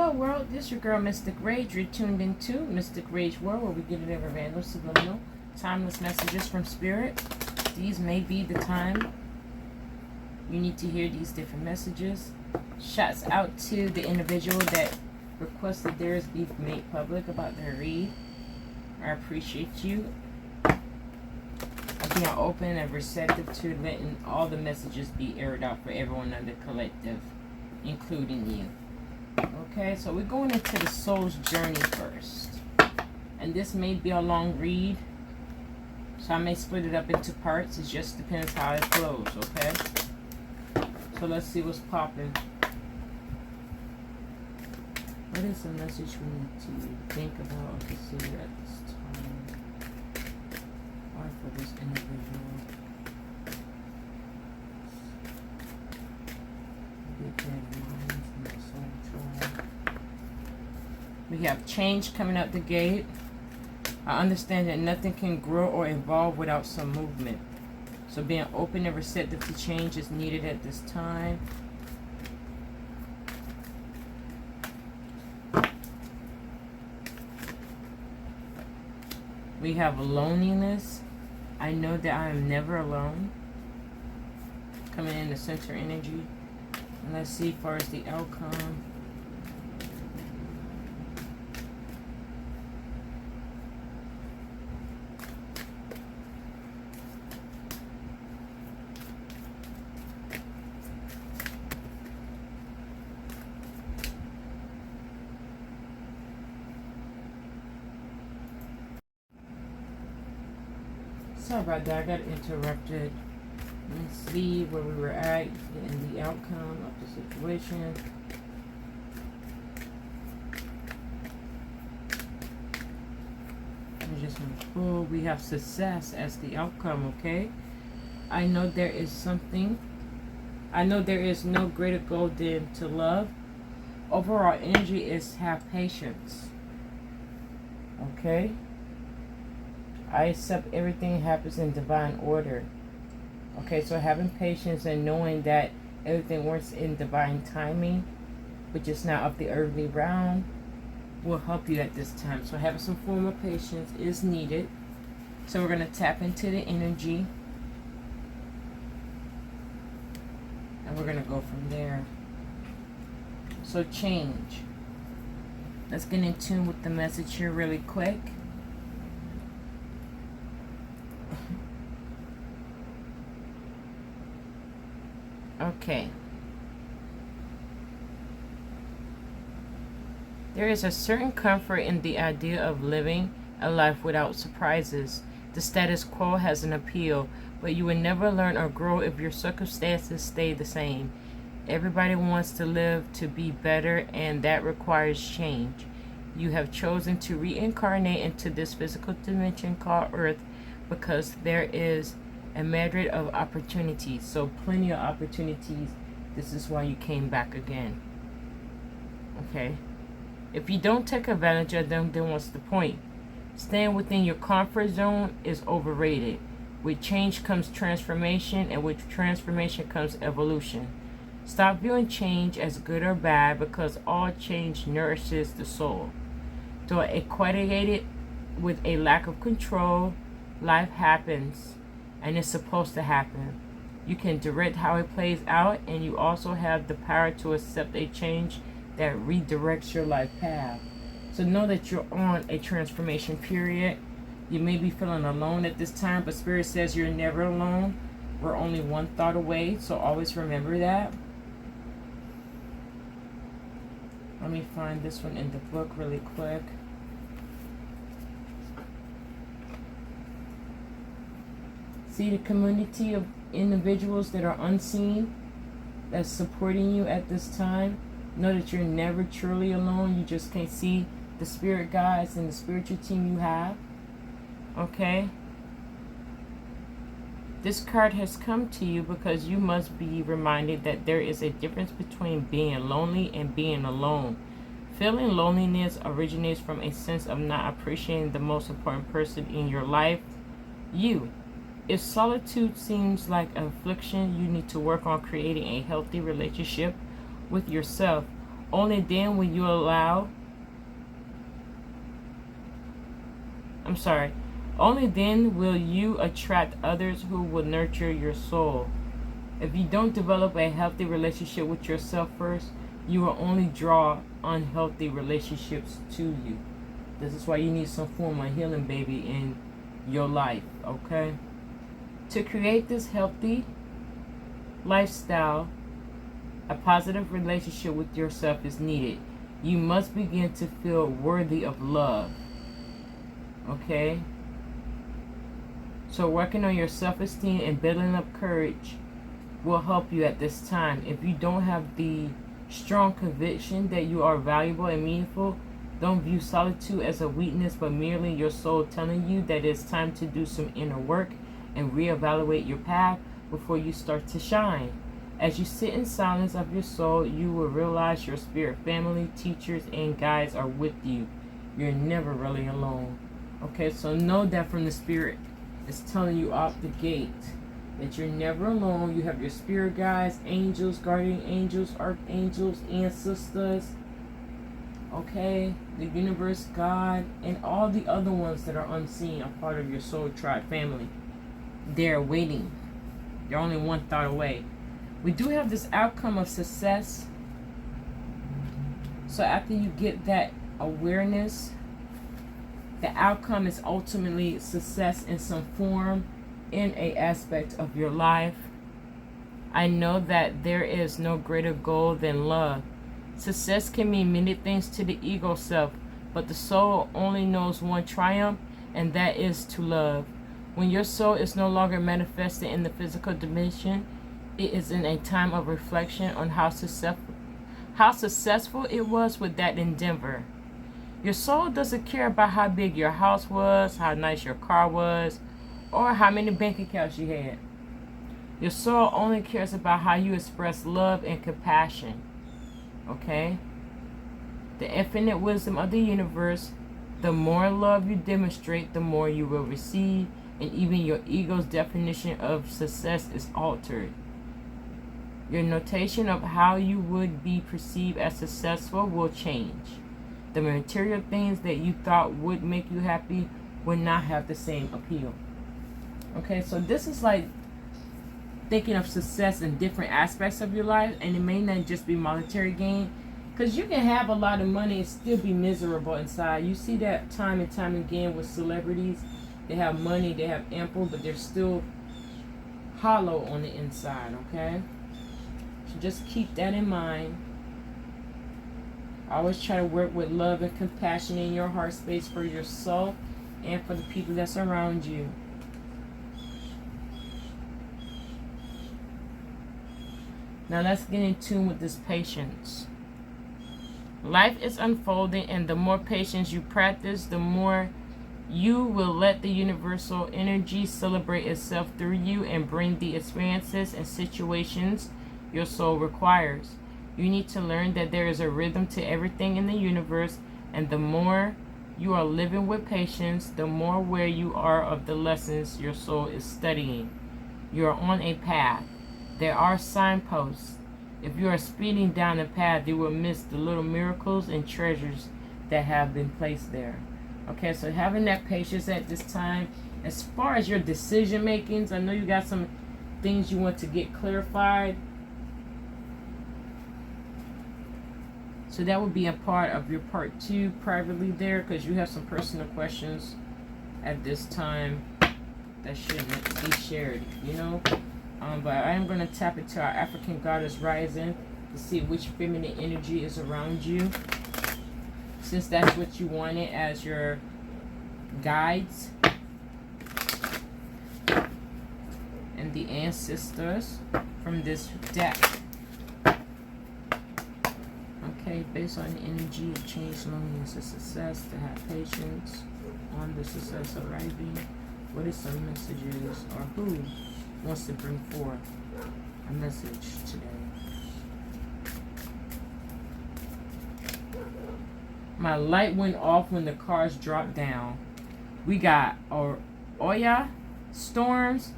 Hello world, this is your girl Mystic Rage. You're tuned into Mystic Rage World, where we get it every random, subliminal, timeless messages from Spirit. These may be the time you need to hear these different messages. Shouts out to the individual that requested theirs be made public about their read. I appreciate you. Being open and receptive to letting all the messages be aired out for everyone on the collective, including you. Okay, so we're going into the soul's journey first. And this may be a long read, so I may split it up into parts. It just depends how it flows, okay? So let's see what's popping. What is the message we need to think about or consider at this time? Or for this individual? We have change coming out the gate. I understand that nothing can grow or evolve without some movement. So being open and receptive to change is needed at this time. We have loneliness. I know that I am never alone. Coming in the center energy. And let's see as far as the outcome. Sorry about that, I got interrupted. Let's see where we were at in the outcome of the situation. We just want to pull. We have success as the outcome, okay? I know there is something. I know there is no greater goal than to love. Overall energy is have patience. Okay? I accept everything happens in divine order. Okay, so having patience and knowing that everything works in divine timing, which is not of the earthly realm, will help you at this time. So having some form of patience is needed. So we're going to tap into the energy. And we're going to go from there. So change. Let's get in tune with the message here really quick. Okay. There is a certain comfort in the idea of living a life without surprises. The status quo has an appeal, but you will never learn or grow if your circumstances stay the same. Everybody wants to live to be better, and that requires change. You have chosen to reincarnate into this physical dimension called Earth because there is a myriad of opportunities. So plenty of opportunities. This is why you came back again. Okay? If you don't take advantage of them, then what's the point? Staying within your comfort zone is overrated. With change comes transformation, and with transformation comes evolution. Stop viewing change as good or bad, because all change nourishes the soul. Though equated with a lack of control, life happens. And it's supposed to happen. You can direct how it plays out, and you also have the power to accept a change that redirects your life path. So know that you're on a transformation period. You may be feeling alone at this time, but Spirit says you're never alone. We're only one thought away, so always remember that. Let me find this one in the book really quick. See the community of individuals that are unseen, that's supporting you at this time. Know that you're never truly alone. You just can't see the spirit guides and the spiritual team you have. Okay? This card has come to you because you must be reminded that there is a difference between being lonely and being alone. Feeling loneliness originates from a sense of not appreciating the most important person in your life, you. If solitude seems like affliction, you need to work on creating a healthy relationship with yourself. Only then will you allow, only then will you attract others who will nurture your soul. If you don't develop a healthy relationship with yourself first, you will only draw unhealthy relationships to you. This is why you need some form of healing, baby, in your life, okay? To create this healthy lifestyle, a positive relationship with yourself is needed. You must begin to feel worthy of love, okay? So working on your self-esteem and building up courage will help you at this time. If you don't have the strong conviction that you are valuable and meaningful, don't view solitude as a weakness, but merely your soul telling you that it's time to do some inner work and reevaluate your path before you start to shine. As you sit in silence of your soul, you will realize your spirit family, teachers, and guides are with you. You're never really alone. Okay, so know that from the spirit. It's telling you off the gate that you're never alone. You have your spirit guides, angels, guardian angels, archangels, ancestors, okay, the universe, God, and all the other ones that are unseen are part of your soul tribe family. They're waiting. They're only one thought away. We do have this outcome of success. So after you get that awareness, the outcome is ultimately success in some form in a aspect of your life. I know that there is no greater goal than love. Success can mean many things to the ego self, but the soul only knows one triumph, and that is to love. When your soul is no longer manifested in the physical dimension, it is in a time of reflection on how successful it was with that endeavor. Your soul doesn't care about how big your house was, how nice your car was, or how many bank accounts you had. Your soul only cares about how you express love and compassion. Okay? The infinite wisdom of the universe, the more love you demonstrate, the more you will receive, and even your ego's definition of success is altered. Your notation of how you would be perceived as successful will change. The material things that you thought would make you happy will not have the same appeal. Okay, so this is like thinking of success in different aspects of your life, and it may not just be monetary gain, because you can have a lot of money and still be miserable inside. You see that time and time again with celebrities. They have money, they have ample, but they're still hollow on the inside, okay? So just keep that in mind. Always try to work with love and compassion in your heart space for yourself and for the people that's around you. Now let's get in tune with this patience. Life is unfolding, and the more patience you practice, the more you will let the universal energy celebrate itself through you and bring the experiences and situations your soul requires. You need to learn that there is a rhythm to everything in the universe, and the more you are living with patience, the more aware you are of the lessons your soul is studying. You are on a path. There are signposts. If you are speeding down the path, you will miss the little miracles and treasures that have been placed there. Okay, so having that patience at this time. As far as your decision makings, I know you got some things you want to get clarified. So that would be a part of your part 2 privately there, because you have some personal questions at this time that shouldn't be shared, you know. But I am going to tap into our African Goddess Rising to see which feminine energy is around you, since that's what you wanted as your guides and the ancestors from this deck. Okay, based on the energy of change, loneliness, and success, to have patience on the success arriving. What is some messages, or who wants to bring forth a message today? My light went off when the cars dropped down. We got Oya, storms,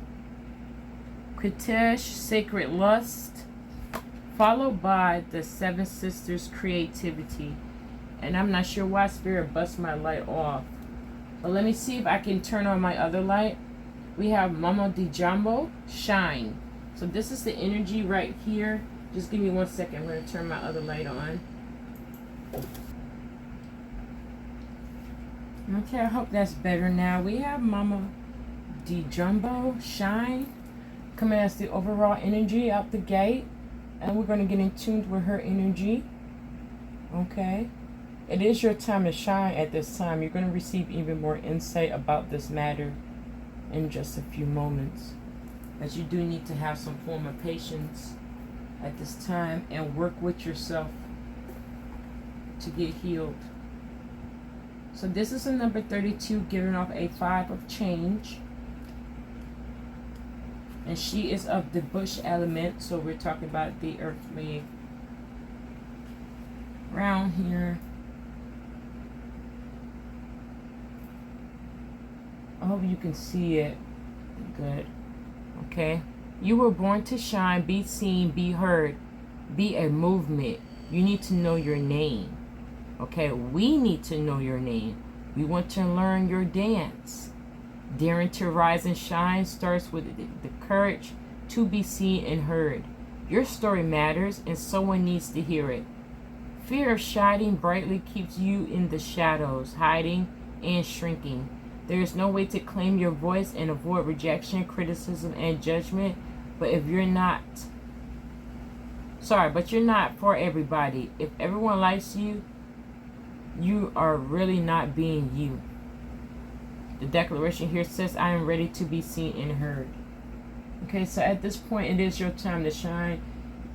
Kritesh, sacred lust, followed by the Seven Sisters creativity. And I'm not sure why Spirit busts my light off. But let me see if I can turn on my other light. We have Mama Di Jumbo, shine. So this is the energy right here. Just give me 1 second. I'm going to turn my other light on. Okay, I hope that's better now. We have Mama Di Jumbo, shine, coming as the overall energy out the gate. And we're going to get in tune with her energy. Okay. It is your time to shine at this time. You're going to receive even more insight about this matter in just a few moments. But you do need to have some form of patience at this time and work with yourself to get healed. So this is a number 32, giving off a 5 of change. And she is of the bush element, so we're talking about the earthly round here. I hope you can see it. Good. Okay. You were born to shine, be seen, be heard, be a movement. You need to know your name. Okay, we need to know your name. We want to learn your dance. Daring to rise and shine starts with the courage to be seen and heard. Your story matters and someone needs to hear it. Fear of shining brightly keeps you in the shadows, hiding and shrinking. There is no way to claim your voice and avoid rejection, criticism, and judgment. But if you're not, but you're not for everybody. If everyone likes you, you are really not being you. The declaration here says, I am ready to be seen and heard. Okay, so at this point, it is your time to shine.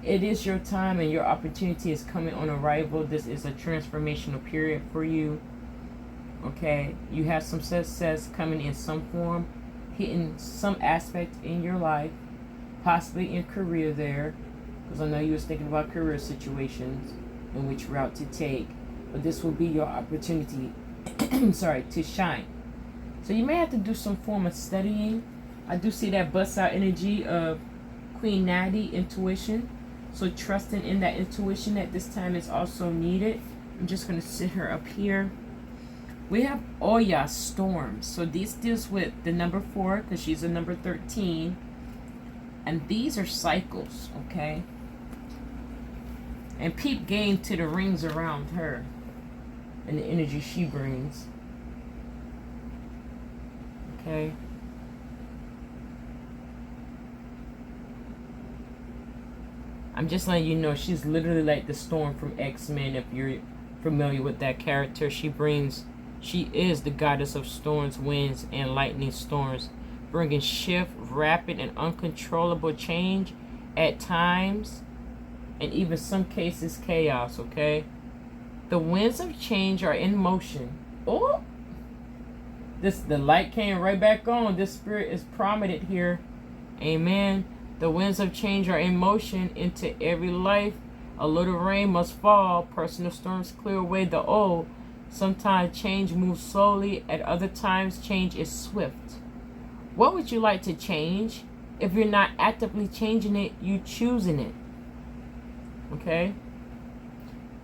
It is your time and your opportunity is coming on arrival. This is a transformational period for you. Okay, you have some success coming in some form, hitting some aspect in your life, possibly in career there, because I know you was thinking about career situations and which route to take. But this will be your opportunity, to shine. So you may have to do some form of studying. I do see that bust out energy of Queen Natty, intuition. So trusting in that intuition at this time is also needed. I'm just going to sit her up here. We have Oya, storm. So this deals with the number 4 because she's a number 13. And these are cycles, okay? And peep game to the rings around her and the energy she brings. Okay. I'm just letting you know she's literally like the Storm from X-Men. If you're familiar with that character, she is the goddess of storms, winds, and lightning storms, bringing shift, rapid, and uncontrollable change at times, and even some cases chaos, okay? The winds of change are in motion. Oh! The light came right back on. This spirit is prominent here. Amen. The winds of change are in motion into every life. A little rain must fall. Personal storms clear away the old. Sometimes change moves slowly. At other times, change is swift. What would you like to change? If you're not actively changing it, you choosing it. Okay?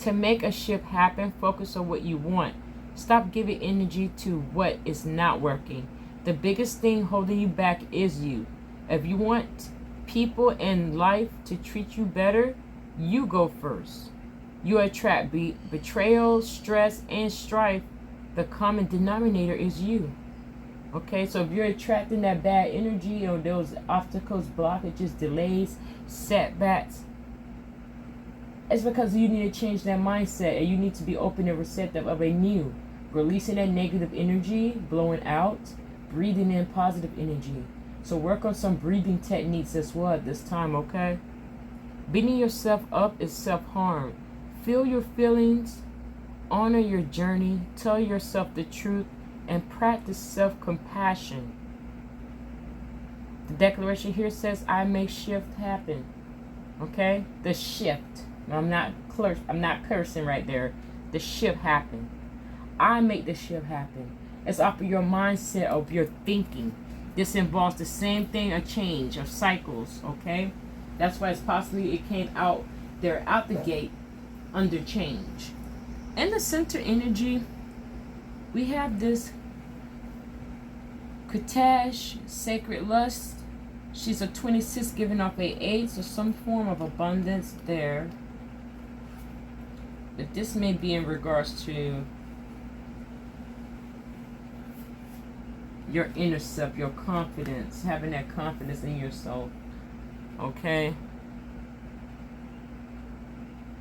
To make a shift happen, focus on what you want. Stop giving energy to what is not working. The biggest thing holding you back is you. If you want people in life to treat you better, you go first. You attract betrayal, stress, and strife. The common denominator is you. Okay, so if you're attracting that bad energy or those obstacles, blockages, delays, setbacks, it's because you need to change that mindset and you need to be open and receptive of a new. Releasing that negative energy, blowing out, breathing in positive energy. So work on some breathing techniques as well at this time, okay? Beating yourself up is self-harm. Feel your feelings, honor your journey, tell yourself the truth, and practice self-compassion. The declaration here says, I make shift happen. Okay? The shift. I'm not cursing right there. The shift happen. I make the shift happen. It's off of your mindset, of your thinking. This involves the same thing, a change of cycles, okay? That's why it's possibly it came out They're out the gate under change. In the center energy, we have this Kritash, sacred lust. She's a 26 giving off a 8, so some form of abundance there. But this may be in regards to your inner self, your confidence, having that confidence in yourself. Okay?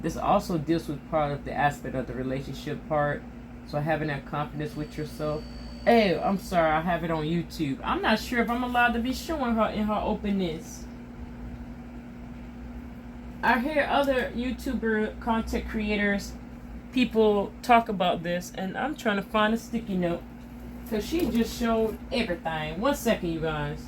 This also deals with part of the aspect of the relationship part. So having that confidence with yourself. Hey, I'm sorry, I have it on YouTube. I'm not sure if I'm allowed to be showing her in her openness. I hear other YouTuber content creators, people talk about this, and I'm trying to find a sticky note. Because she just showed everything. 1 second, you guys.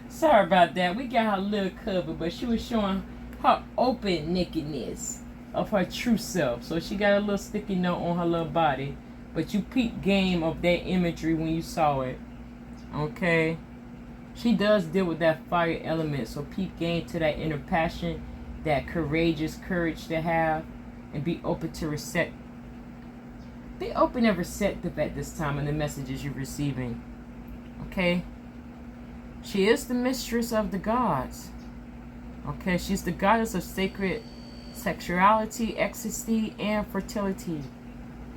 Sorry about that. We got her little cover, but she was showing her open nakedness of her true self. So she got a little sticky note on her little body. But you peep game of that imagery when you saw it. Okay? She does deal with that fire element. So peep game to that inner passion, that courageous courage to have, and be open to receptive. Be open and receptive at this time in the messages you're receiving. Okay? She is the mistress of the gods. Okay? She's the goddess of sacred sexuality, ecstasy, and fertility.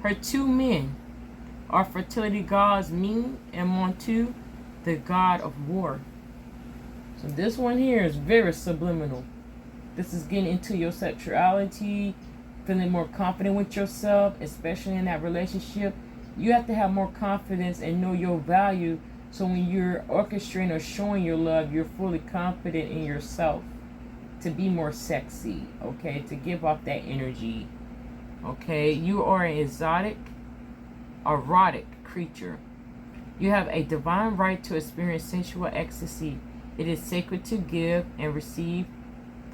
Her 2 men are fertility gods, Min and Montu, the god of war. So this one here is very subliminal. This is getting into your sexuality, feeling more confident with yourself, especially in that relationship. You have to have more confidence and know your value, so when you're orchestrating or showing your love, you're fully confident in yourself to be more sexy, okay, to give off that energy. Okay, you are an exotic, erotic creature. You have a divine right to experience sensual ecstasy. It is sacred to give and receive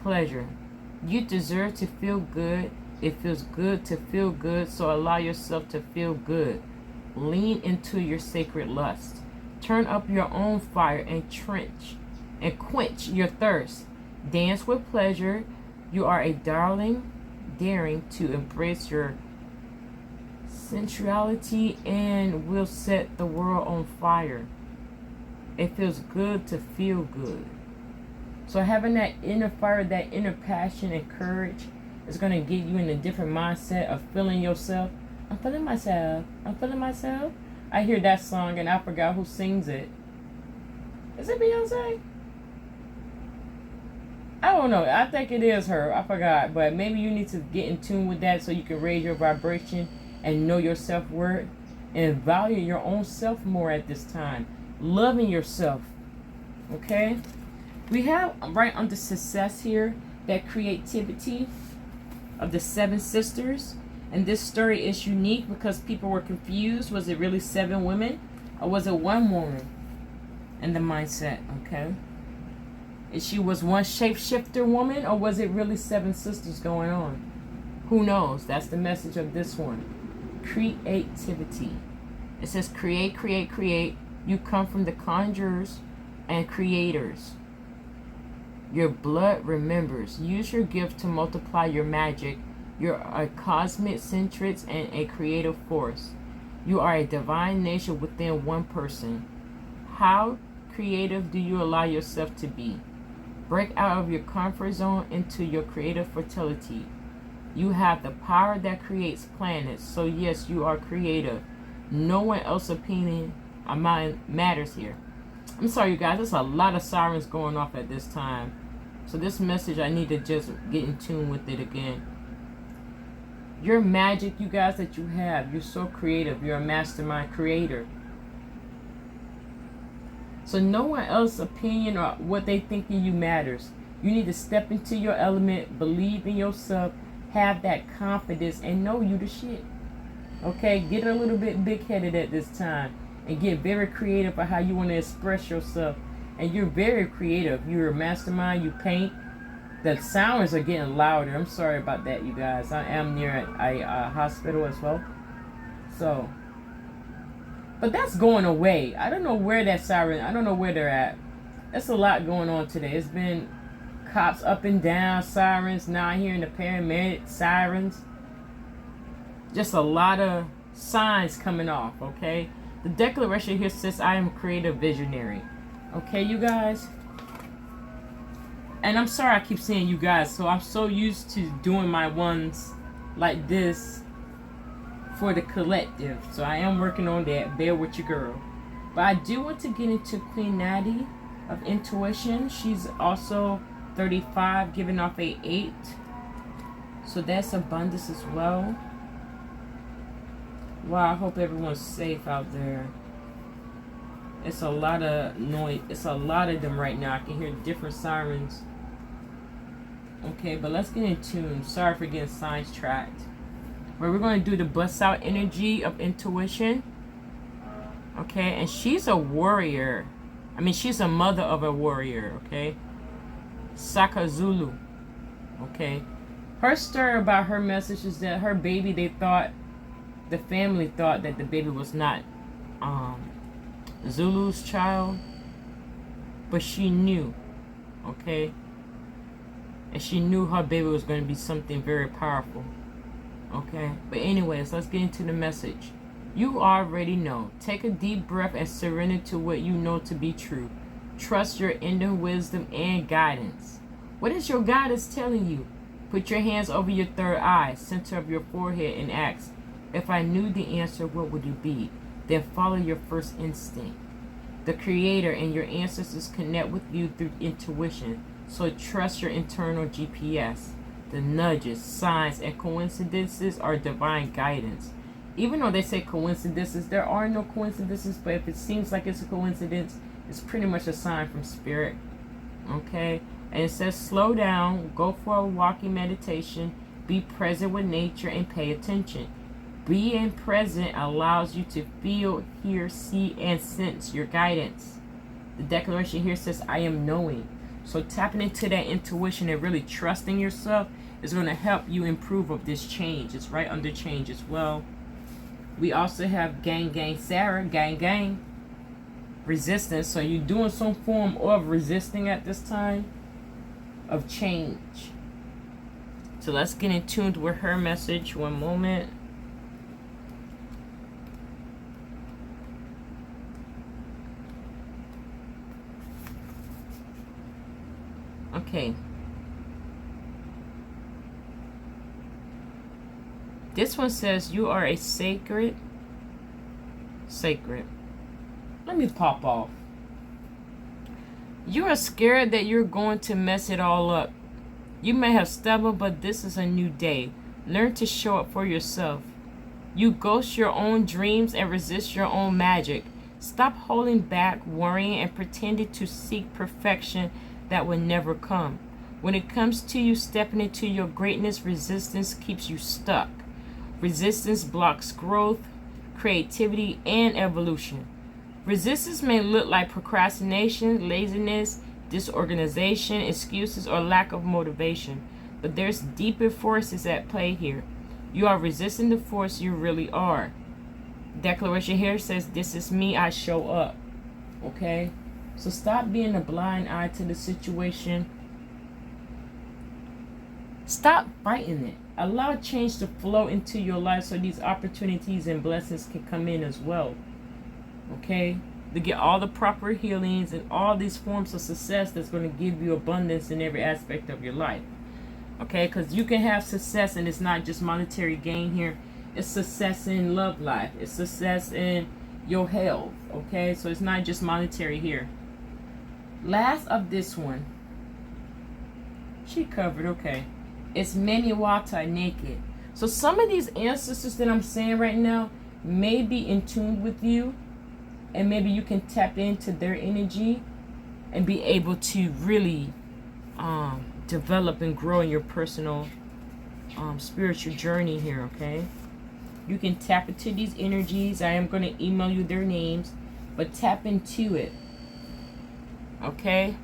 pleasure. You deserve to feel good. It feels good to feel good, so allow yourself to feel good. Lean into your sacred lust. Turn up your own fire and quench your thirst. Dance with pleasure. You are a darling, daring to embrace your sensuality and will set the world on fire. It feels good to feel good. So having that inner fire, that inner passion and courage is going to get you in a different mindset of feeling yourself. I'm feeling myself. I'm feeling myself. I hear that song and I forgot who sings it. Is it Beyonce? I don't know. I think it is her. I forgot. But maybe you need to get in tune with that so you can raise your vibration and know your self-worth and value your own self more at this time. Loving yourself. Okay? We have right under success here that creativity of the 7 sisters. And this story is unique because people were confused. Was it really 7 women? Or was it 1 woman in the mindset? Okay? And she was one shapeshifter woman, or was it really 7 sisters going on? Who knows? That's the message of this one. Creativity. It says create, create, create. You come from the conjurers and creators. Your blood remembers. Use your gift to multiply your magic. You're a cosmic centrix and a creative force. You are a divine nature within one person. How creative do you allow yourself to be? Break out of your comfort zone into your creative fertility. You have the power that creates planets. So yes, you are creative. No one else's opinion or mine matters here. I'm sorry, you guys. There's a lot of sirens going off at this time. So this message, I need to just get in tune with it again. Your magic, you guys, that you have. You're so creative. You're a mastermind creator. So no one else's opinion or what they think of you matters. You need to step into your element, believe in yourself, have that confidence, and know you the shit. Okay? Get a little bit big-headed at this time and get very creative for how you want to express yourself. And you're very creative. You're a mastermind. You paint. The sounds are getting louder. I'm sorry about that, you guys. I am near a hospital as well. So... but that's going away. I don't know where that siren, I don't know where they're at. That's a lot going on today. It's been cops up and down, sirens. Now I'm hearing the paramedic sirens. Just a lot of signs coming off, okay? The declaration here says, I am a creative visionary. Okay, you guys? And I'm sorry I keep saying you guys. So I'm so used to doing my ones like this for the collective. So I am working on that. Bear with your girl. But I do want to get into Queen Natty of Intuition. She's also 35, giving off a 8. So that's abundance as well. Wow, I hope everyone's safe out there. It's a lot of noise. It's a lot of them right now. I can hear different sirens. Okay, but let's get in tune. Sorry for getting sidetracked. But we're going to do the bust out energy of intuition. Okay, and she's a warrior. I mean, she's a mother of a warrior. Okay, Saka Zulu. Okay, her story about her message is that her baby, the family thought that the baby was not Zulu's child, but she knew. Okay, and she knew her baby was going to be something very powerful. Okay, but anyways, let's get into the message. You already know. Take a deep breath and surrender to what you know to be true. Trust your inner wisdom and guidance. What is your guidance telling you? Put your hands over your third eye, center of your forehead, and ask, if I knew the answer, what would it be? Then follow your first instinct. The Creator and your ancestors connect with you through intuition, so trust your internal GPS. The nudges, signs, and coincidences are divine guidance. Even though they say coincidences, there are no coincidences, but if it seems like it's a coincidence, it's pretty much a sign from Spirit. Okay? And it says slow down, go for a walking meditation, be present with nature, and pay attention. Being present allows you to feel, hear, see, and sense your guidance. The declaration here says, I am knowing. So tapping into that intuition and really trusting yourself is going to help you improve of this change. It's right under change as well. We also have gang Sarah, gang resistance. So you're doing some form of resisting at this time of change. So let's get in tune with her message. One moment. Okay. This one says you are a sacred. Let me pop off. You are scared that you're going to mess it all up. You may have stumbled, but this is a new day. Learn to show up for yourself. You ghost your own dreams and resist your own magic. Stop holding back, worrying, and pretending to seek perfection that will never come. When it comes to you stepping into your greatness, resistance keeps you stuck. Resistance blocks growth, creativity, and evolution. Resistance may look like procrastination, laziness, disorganization, excuses, or lack of motivation, but there's deeper forces at play here. You are resisting the force you really are. Declaration here says, this is me, I show up. Okay? So stop being a blind eye to the situation. Stop fighting it. Allow change to flow into your life so these opportunities and blessings can come in as well. Okay? To get all the proper healings and all these forms of success that's going to give you abundance in every aspect of your life. Okay? Because you can have success and it's not just monetary gain here. It's success in love life. It's success in your health. Okay? So it's not just monetary here. Last of this one. She covered. Okay. It's Maniwata naked. So some of these ancestors that I'm saying right now may be in tune with you. And maybe you can tap into their energy and be able to really develop and grow in your personal spiritual journey here, okay? You can tap into these energies. I am going to email you their names, but tap into it, okay?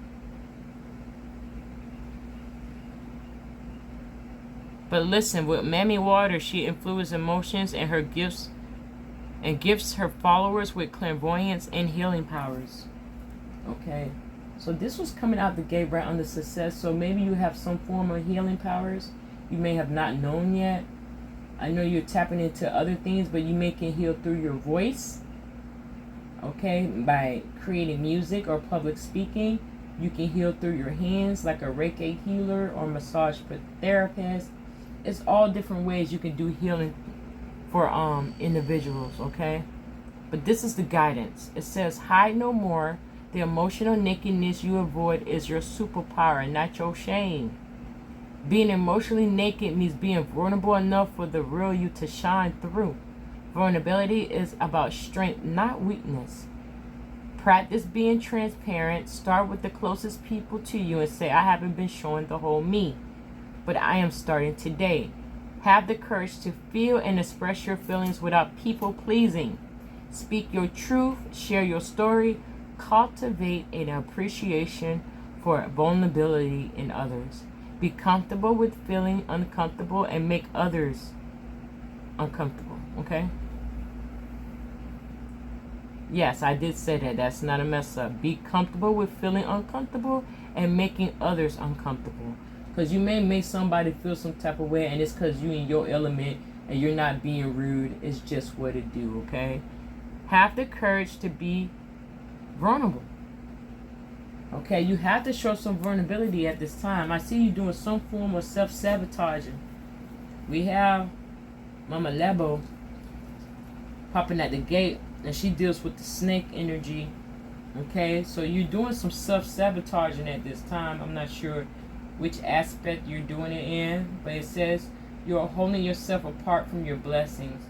But listen, with Mammy Water, she influences emotions and her gifts and gifts her followers with clairvoyance and healing powers. Okay. So this was coming out the gate right under success. So maybe you have some form of healing powers you may have not known yet. I know you're tapping into other things, but you may can heal through your voice. Okay, by creating music or public speaking. You can heal through your hands like a Reiki healer or massage therapist. It's all different ways you can do healing for individuals, okay? But this is the guidance. It says, hide no more. The emotional nakedness you avoid is your superpower, not your shame. Being emotionally naked means being vulnerable enough for the real you to shine through. Vulnerability is about strength, not weakness. Practice being transparent. Start with the closest people to you and say, I haven't been showing the whole me, but I am starting today. Have the courage to feel and express your feelings without people pleasing. Speak your truth, share your story, cultivate an appreciation for vulnerability in others. Be comfortable with feeling uncomfortable and make others uncomfortable, okay? Yes, I did say that. That's not a mess up. Be comfortable with feeling uncomfortable and making others uncomfortable. Because you may make somebody feel some type of way, and it's because you in your element and you're not being rude. It's just what it do, okay? Have the courage to be vulnerable. Okay, you have to show some vulnerability at this time. I see you doing some form of self-sabotaging. We have Mama Lebo popping at the gate, and she deals with the snake energy. Okay, so you're doing some self-sabotaging at this time. I'm not sure which aspect you're doing it in, but it says you're holding yourself apart from your blessings.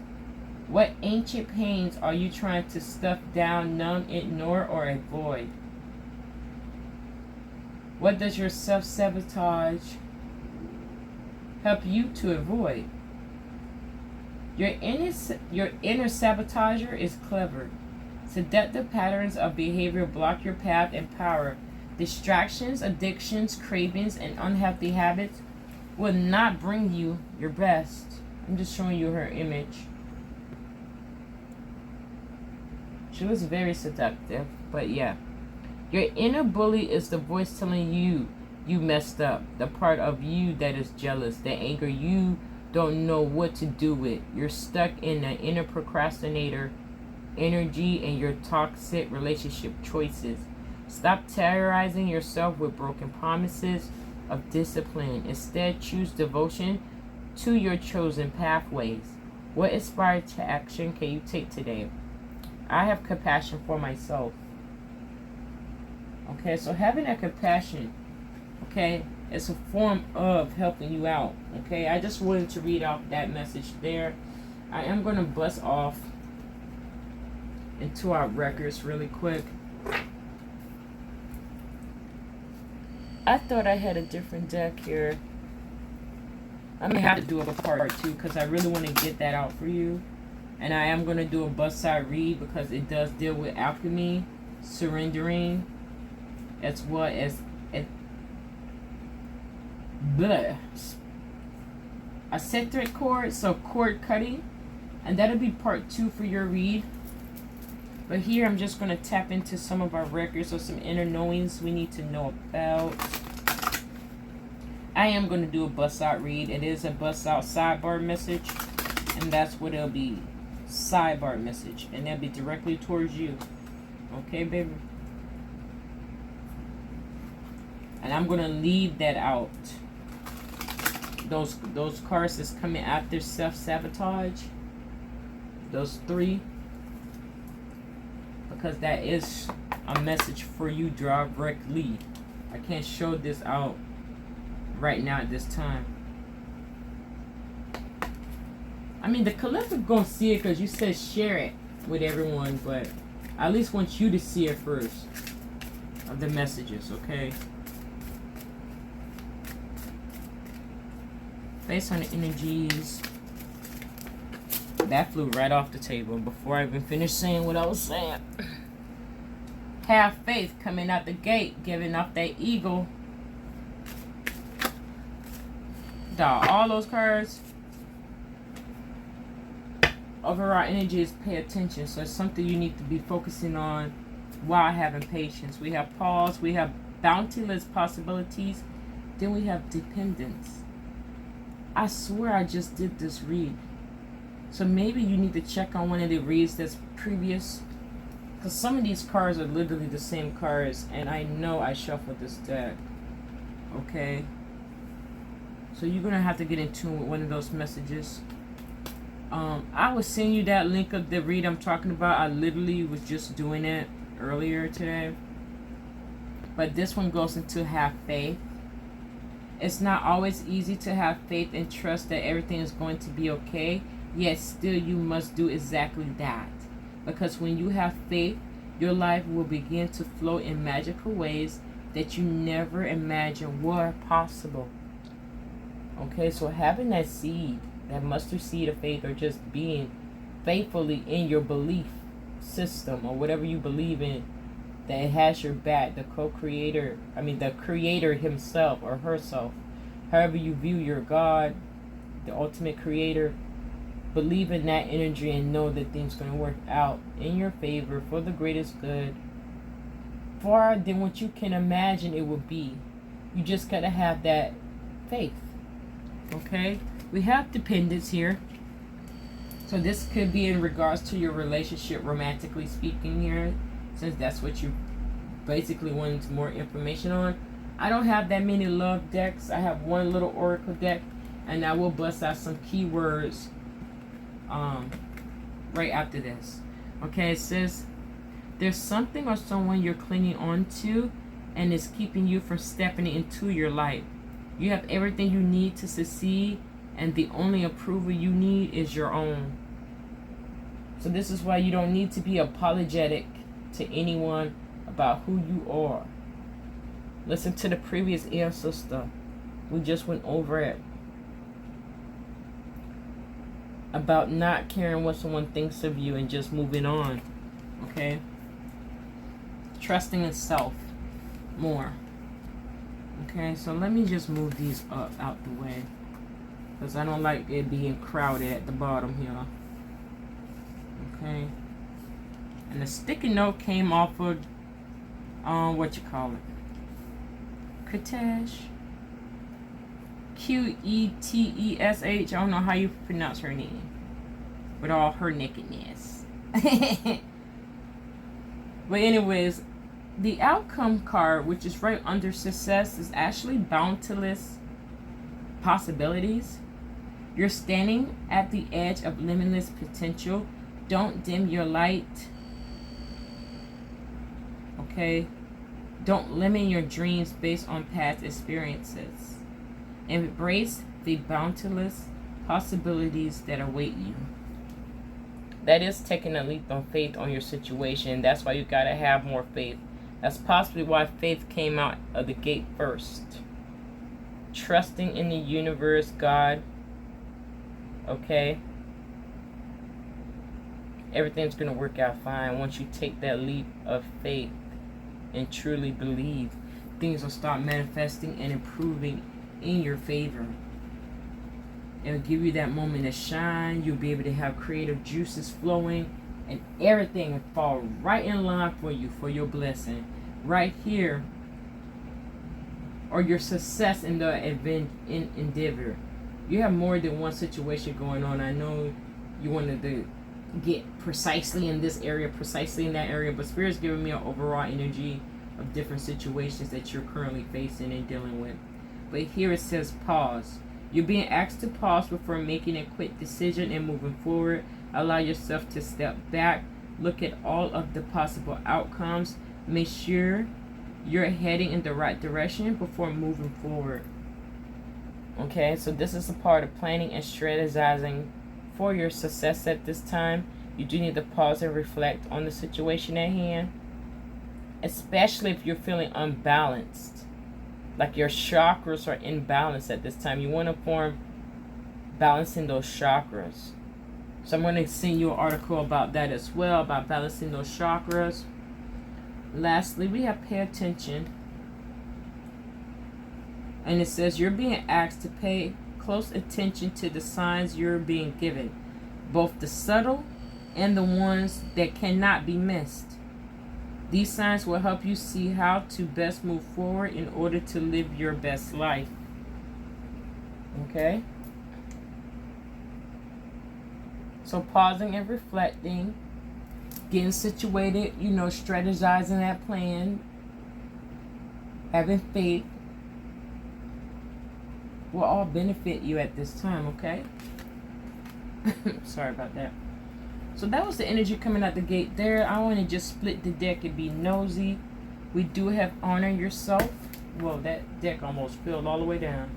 What ancient pains are you trying to stuff down, numb, ignore, or avoid? What does your self-sabotage help you to avoid? Your inner sabotager is clever. Seductive patterns of behavior block your path and power. Distractions, addictions, cravings, and unhealthy habits will not bring you your best. I'm just showing you her image. She was very seductive, but yeah. Your inner bully is the voice telling you you messed up. The part of you that is jealous, the anger you don't know what to do with. You're stuck in the inner procrastinator energy and your toxic relationship choices. Stop terrorizing yourself with broken promises of discipline. Instead, choose devotion to your chosen pathways. What inspired to action can you take today? I have compassion for myself. Okay, so having that compassion, okay, it's a form of helping you out. Okay, I just wanted to read out that message there. I am going to bust off into our records really quick. I thought I had a different deck here. I may have to do a part 2 because I really want to get that out for you. And I am going to do a bust side read because it does deal with alchemy, surrendering, as well as a centric chord, so chord cutting. And that'll be part 2 for your read. But here I'm just going to tap into some of our records or some inner knowings we need to know about. I am going to do a bust out read. It is a bust out sidebar message. And that's what it'll be. Sidebar message. And that'll be directly towards you. Okay, baby? And I'm going to leave that out. Those cards that's coming after self-sabotage. Those 3. Because that is a message for you directly. I can't show this out right now at this time. I mean, the collective gonna see it because you said share it with everyone, but I at least want you to see it first of the messages, okay? Based on the energies. That flew right off the table before I even finished saying what I was saying. Have faith coming out the gate, giving off that eagle. Dog, all those cards. Overall energy is pay attention. So it's something you need to be focusing on while having patience. We have pause, we have boundless possibilities, then we have dependence. I swear I just did this read. So maybe you need to check on one of the reads that's previous. Because some of these cards are literally the same cards. And I know I shuffled this deck. Okay. So you're going to have to get in tune with one of those messages. I will send you that link of the read I'm talking about. I literally was just doing it earlier today. But this one goes into have faith. It's not always easy to have faith and trust that everything is going to be okay. Yet still you must do exactly that. Because when you have faith, your life will begin to flow in magical ways that you never imagined were possible. Okay, so having that seed, that mustard seed of faith, or just being faithfully in your belief system or whatever you believe in, that it has your back, the the creator himself or herself, however you view your God, the ultimate creator, believe in that energy and know that things are going to work out in your favor for the greatest good, far than what you can imagine it will be. You just got to have that faith. Okay? We have dependence here. So this could be in regards to your relationship, romantically speaking here, since that's what you basically wanted more information on. I don't have that many love decks. I have one little oracle deck, and I will bust out some keywords right after this. Okay, it says there's something or someone you're clinging on to and is keeping you from stepping into your light. You have everything you need to succeed, and the only approval you need is your own. So this is why you don't need to be apologetic to anyone about who you are. Listen to the previous ancestor. We just went over it. About not caring what someone thinks of you and just moving on. Okay? Trusting in self more. Okay, so let me just move these up out the way, because I don't like it being crowded at the bottom here. Okay. And the sticky note came off of Quetesh. Quetesh. I don't know how you pronounce her name, with all her nakedness. But anyways, the outcome card, which is right under success, is actually boundless possibilities. You're standing at the edge of limitless potential. Don't dim your light. Okay? Don't limit your dreams based on past experiences. Embrace the boundless possibilities that await you. That is taking a leap of faith on your situation. That's why you got to have more faith. That's possibly why faith came out of the gate first. Trusting in the universe, God. Okay? Everything's going to work out fine once you take that leap of faith and truly believe. Things will start manifesting and improving in your favor. It'll give you that moment of shine. You'll be able to have creative juices flowing, and everything will fall right in line for you, for your blessing. Right here, or your success in the endeavor. You have more than one situation going on. I know you wanted to get precisely in this area, precisely in that area, but Spirit's giving me an overall energy of different situations that you're currently facing and dealing with. But here it says pause. You're being asked to pause before making a quick decision and moving forward. Allow yourself to step back. Look at all of the possible outcomes. Make sure you're heading in the right direction before moving forward. Okay, so this is a part of planning and strategizing for your success at this time. You do need to pause and reflect on the situation at hand, especially if you're feeling unbalanced, like your chakras are imbalanced at this time. You want to form balancing those chakras. So I'm going to send you an article about that as well, about balancing those chakras. Lastly, we have pay attention. And it says you're being asked to pay close attention to the signs you're being given, both the subtle and the ones that cannot be missed. These signs will help you see how to best move forward in order to live your best life. Okay? So pausing and reflecting, getting situated, strategizing that plan, having faith will all benefit you at this time, okay? Sorry about that. So that was the energy coming out the gate there. I want to just split the deck and be nosy. We do have honor yourself. Well, that deck almost filled all the way down.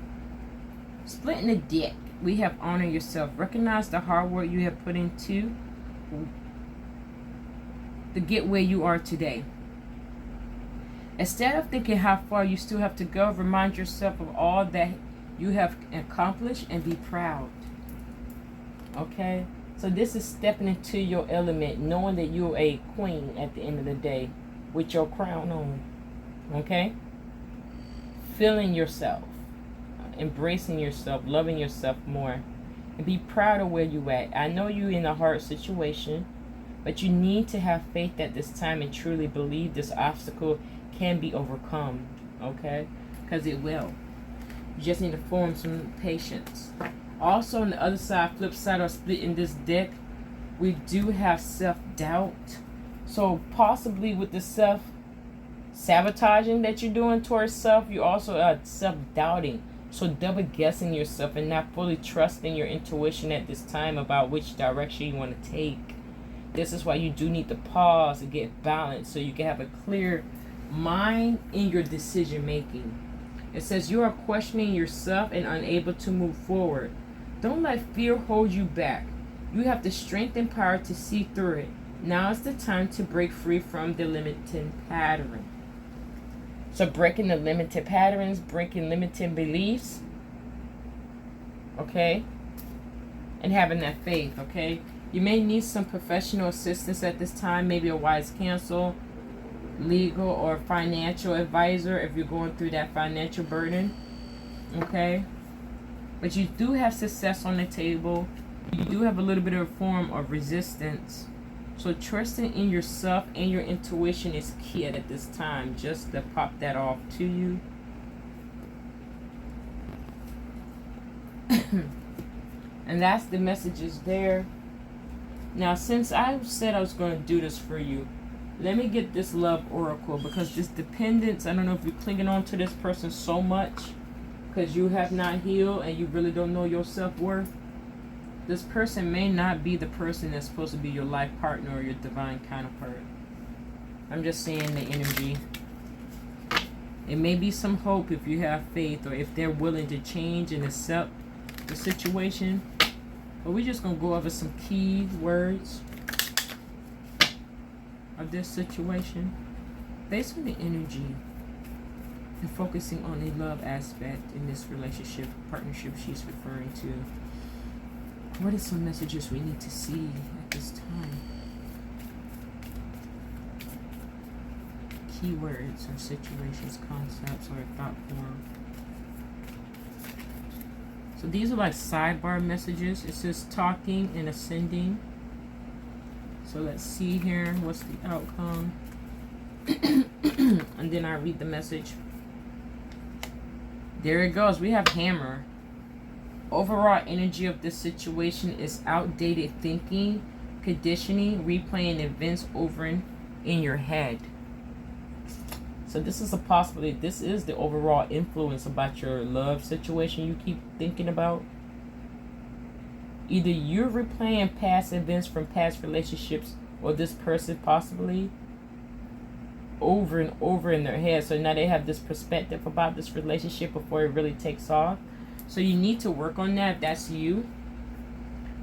Splitting the deck, we have honor yourself. Recognize the hard work you have put into to get where you are today. Instead of thinking how far you still have to go, remind yourself of all that you have accomplished and be proud. Okay? So this is stepping into your element, knowing that you're a queen at the end of the day with your crown on. Okay? Feeling yourself, embracing yourself, loving yourself more, and be proud of where you at. I know you're in a hard situation, but you need to have faith at this time and truly believe this obstacle can be overcome. Okay? Because it will. You just need to form some patience. Also, on the other side, flip side, or split in this deck, we do have self-doubt. So possibly with the self-sabotaging that you're doing towards self, you also are self-doubting. So double guessing yourself and not fully trusting your intuition at this time about which direction you want to take. This is why you do need to pause and get balanced so you can have a clear mind in your decision making. It says you are questioning yourself and unable to move forward. Don't let fear hold you back. You have the strength and power to see through it. Now is the time to break free from the limiting pattern. So breaking the limited patterns, breaking limiting beliefs, okay? And having that faith, okay? You may need some professional assistance at this time, maybe a wise counsel, legal or financial advisor if you're going through that financial burden, okay? But you do have success on the table. You do have a little bit of a form of resistance. So trusting in yourself and your intuition is key at this time. Just to pop that off to you. And that's the messages there. Now, since I said I was going to do this for you, let me get this love oracle, because this dependence, I don't know if you're clinging on to this person so much because you have not healed and you really don't know your self-worth. This person may not be the person that's supposed to be your life partner or your divine counterpart. I'm just saying the energy. It may be some hope if you have faith or if they're willing to change and accept the situation. But we're just going to go over some key words of this situation based on the energy and focusing on the love aspect in this relationship, partnership she's referring to. What are some messages we need to see at this time? Keywords or situations, concepts, or thought form. So these are like sidebar messages. It says talking and ascending. So let's see here. What's the outcome? And then I read the message. There it goes. We have hammer. Overall energy of this situation is outdated thinking, conditioning, replaying events over in your head. So this is a possibility. This is the overall influence about your love situation you keep thinking about. Either you're replaying past events from past relationships, or this person possibly over and over in their head. So now they have this perspective about this relationship before it really takes off. So you need to work on that if that's you.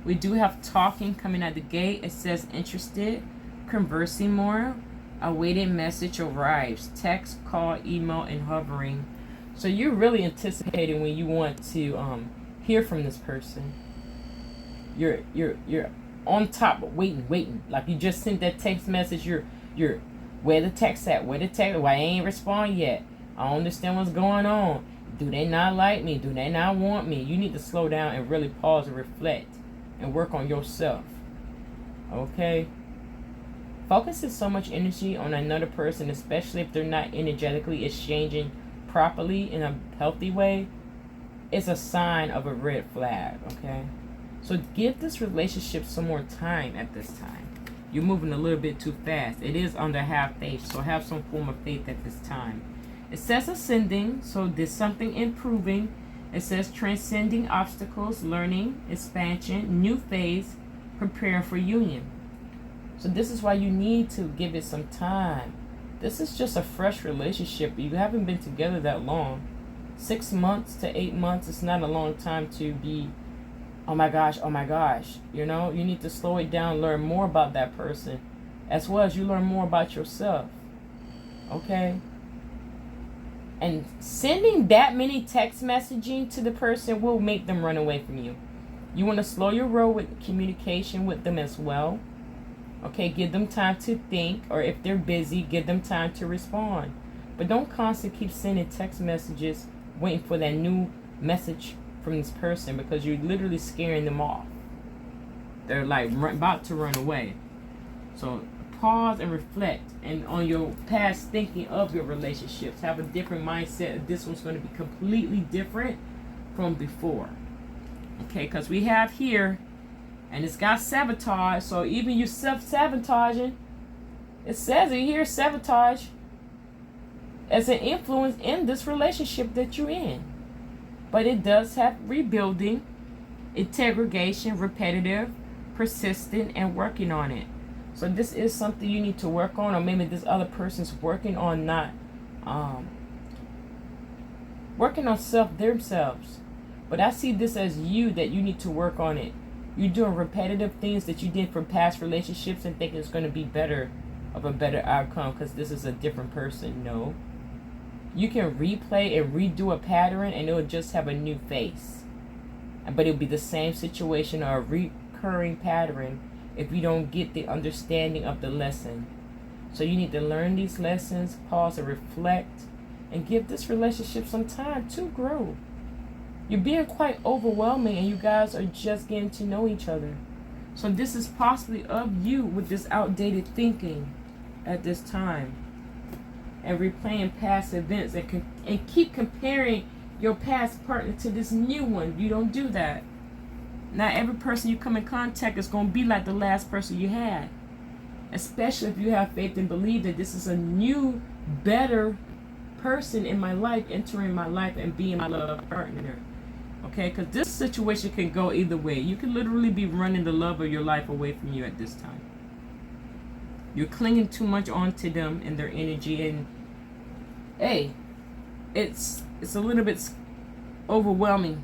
We do have talking coming at the gate. It says interested, conversing more, awaited message arrives, text, call, email, and hovering. So you're really anticipating when you want to hear from this person. You're on top, waiting. Like you just sent that text message. You're where the text at? Why I ain't respond yet? I don't understand what's going on. Do they not like me? Do they not want me? You need to slow down and really pause and reflect and work on yourself. Okay? Focusing so much energy on another person, especially if they're not energetically exchanging properly in a healthy way, is a sign of a red flag, okay? So give this relationship some more time at this time. You're moving a little bit too fast. It is under half faith, so have some form of faith at this time. It says ascending, so there's something improving. It says transcending obstacles, learning, expansion, new phase, preparing for union. So this is why you need to give it some time. This is just a fresh relationship. You haven't been together that long. 6 months to 8 months is not a long time to be, oh my gosh. You know, you need to slow it down, learn more about that person, as well as you learn more about yourself. Okay? And sending that many text messaging to the person will make them run away from you. You want to slow your roll with communication with them as well. Okay, give them time to think, or if they're busy, give them time to respond. But don't constantly keep sending text messages waiting for that new message from this person, because you're literally scaring them off. They're like about to run away. So pause and reflect, and on your past thinking of your relationships, have a different mindset. This one's going to be completely different from before. Okay, because we have here, and it's got sabotage. So even you self-sabotaging, it says it here, sabotage as an influence in this relationship that you're in. But it does have rebuilding, integration, repetitive, persistent, and working on it. So this is something you need to work on, or maybe this other person's working on working on themselves. But I see this as you, that you need to work on it. You're doing repetitive things that you did from past relationships and thinking it's going to be of a better outcome because this is a different person. No. You can replay and redo a pattern and it'll just have a new face. But it'll be the same situation or a recurring pattern if you don't get the understanding of the lesson. So you need to learn these lessons, pause and reflect, and give this relationship some time to grow. You're being quite overwhelming and you guys are just getting to know each other. So this is possibly of you with this outdated thinking at this time. And replaying past events and keep comparing your past partner to this new one. You don't do that. Not every person you come in contact is going to be like the last person you had. Especially if you have faith and believe that this is a new, better person in my life, entering my life and being my love partner. Okay, because this situation can go either way. You can literally be running the love of your life away from you at this time. You're clinging too much onto them and their energy, and hey, it's a little bit overwhelming.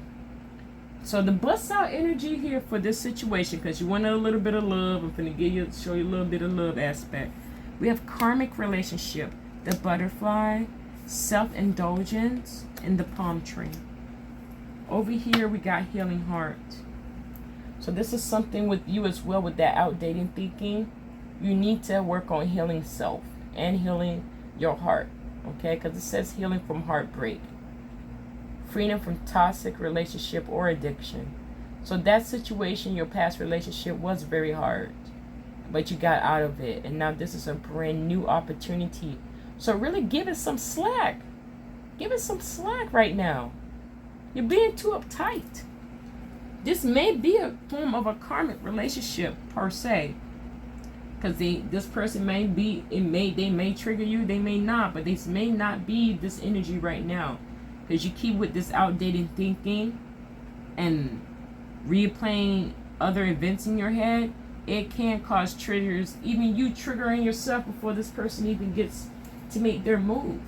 So the bust out energy here for this situation, because you want a little bit of love. I'm going to show you a little bit of love aspect. We have karmic relationship, the butterfly, self-indulgence, and the palm tree. Over here we got healing heart. So this is something with you as well, with that outdated thinking. You need to work on healing self and healing your heart. Okay, because it says healing from heartbreak. Freedom from toxic relationship or addiction. So that situation, your past relationship, was very hard, but you got out of it, and now this is a brand new opportunity. So really give it some slack. Give it some slack right now. You're being too uptight. This may be a form of a karmic relationship per se, because this person may be, they may trigger you, they may not, but this may not be this energy right now. Because you keep with this outdated thinking and replaying other events in your head, it can cause triggers, even you triggering yourself before this person even gets to make their move.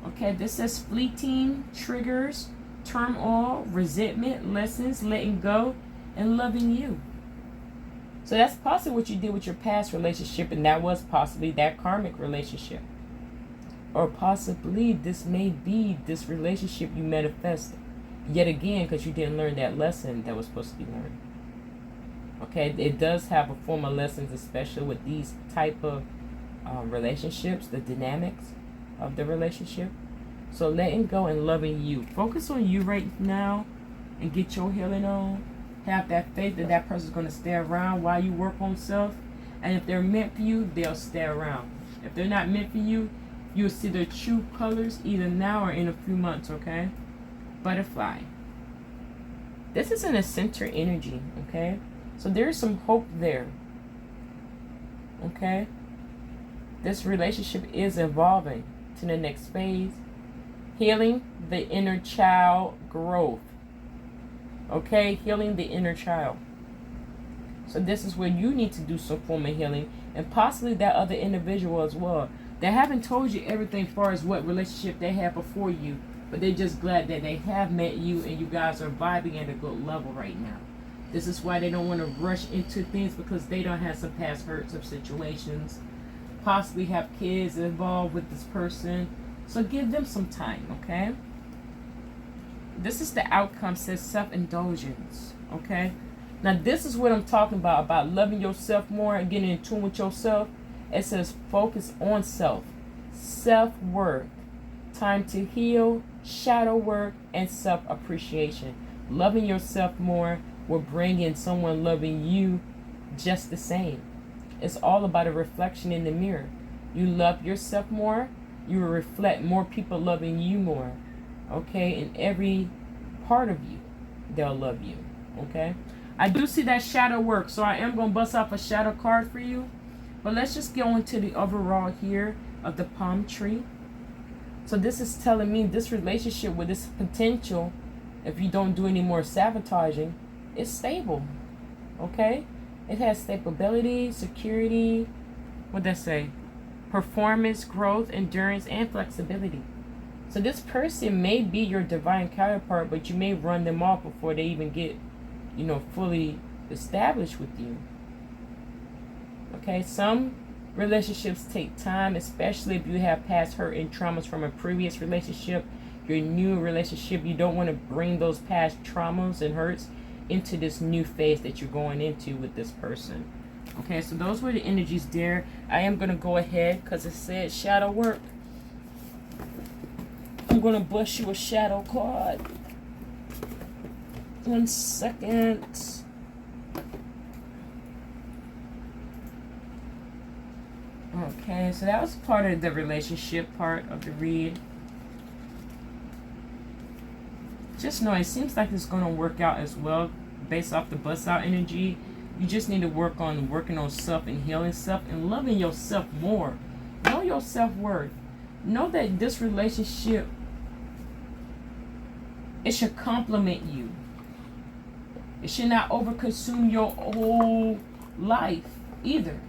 Okay, this says fleeting triggers, turmoil, resentment, lessons, letting go, and loving you. So that's possibly what you did with your past relationship, and that was possibly that karmic relationship. Or possibly this may be this relationship you manifested yet again because you didn't learn that lesson that was supposed to be learned. Okay, it does have a form of lessons, especially with these type of relationships, the dynamics of the relationship. So letting go and loving you. Focus on you right now and get your healing on. Have that faith that that person's going to stay around while you work on self. And if they're meant for you, they'll stay around. If they're not meant for you, you'll see their true colors either now or in a few months, okay? Butterfly. This is an eccentric energy, okay? So there's some hope there, okay? This relationship is evolving to the next phase. Healing the inner child growth, okay? Healing the inner child. So this is where you need to do some form of healing, and possibly that other individual as well. They haven't told you everything as far as what relationship they had before you, but they're just glad that they have met you and you guys are vibing at a good level right now. This is why they don't want to rush into things, because they don't have some past hurts of situations. Possibly have kids involved with this person. So give them some time, okay? This is the outcome, says self-indulgence, okay? Now this is what I'm talking about loving yourself more and getting in tune with yourself. It says focus on self, self-worth, time to heal, shadow work, and self-appreciation. Loving yourself more will bring in someone loving you just the same. It's all about a reflection in the mirror. You love yourself more, you will reflect more people loving you more. Okay? In every part of you, they'll love you. Okay? I do see that shadow work, so I am going to bust off a shadow card for you. But let's just go into the overall here of the palm tree. So this is telling me this relationship with this potential, if you don't do any more sabotaging, is stable. Okay? It has stability, security, what'd that say? Performance, growth, endurance, and flexibility. So this person may be your divine counterpart, but you may run them off before they even get, fully established with you. Okay, some relationships take time, especially if you have past hurt and traumas from a previous relationship. Your new relationship, you don't want to bring those past traumas and hurts into this new phase that you're going into with this person. Okay, so those were the energies there. I am going to go ahead, because it said shadow work. I'm going to bust you a shadow card. 1 second. Okay, so that was part of the relationship part of the read. Just know it seems like it's going to work out as well based off the bust out energy. You just need to working on self and healing self and loving yourself more. Know your self-worth. Know that this relationship, it should complement you. It should not overconsume your whole life either.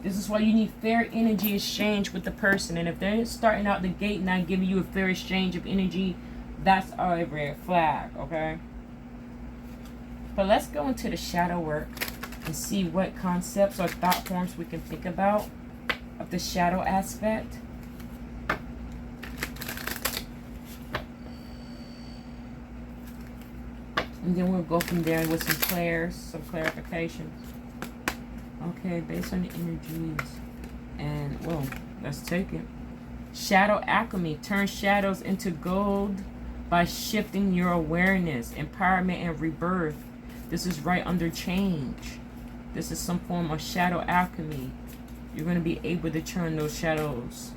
This is why you need fair energy exchange with the person. And if they're starting out the gate not giving you a fair exchange of energy, that's a red flag, okay? But let's go into the shadow work and see what concepts or thought forms we can think about of the shadow aspect. And then we'll go from there with some clarifications. Okay, based on the energies. And, well, let's take it. Shadow alchemy. Turn shadows into gold by shifting your awareness, empowerment, and rebirth. This is right under change. This is some form of shadow alchemy. You're going to be able to turn those shadows,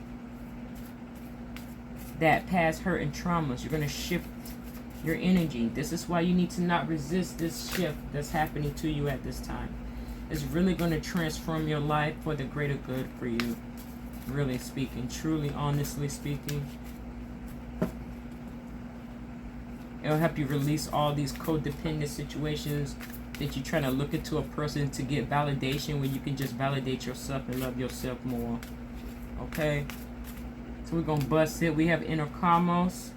that past hurt and traumas. You're going to shift your energy. This is why you need to not resist this shift that's happening to you at this time. It's really going to transform your life for the greater good for you. Really speaking, truly, honestly speaking. It'll help you release all these codependent situations that you're trying to look into a person to get validation, when you can just validate yourself and love yourself more. Okay? So we're going to bust it. We have inner cosmos,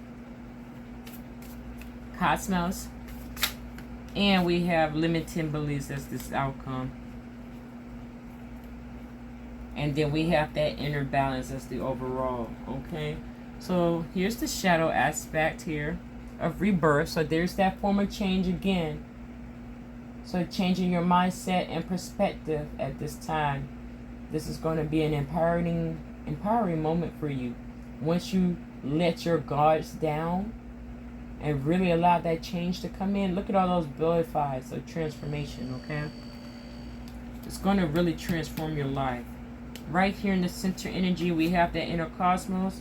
and we have limiting beliefs as this outcome. And then we have that inner balance as the overall. Okay? So here's the shadow aspect here of rebirth. So there's that form of change again. So changing your mindset and perspective at this time. This is going to be an empowering moment for you. Once you let your guards down and really allow that change to come in. Look at all those butterflies of transformation, okay? It's going to really transform your life. Right here in the center energy, we have that inner cosmos.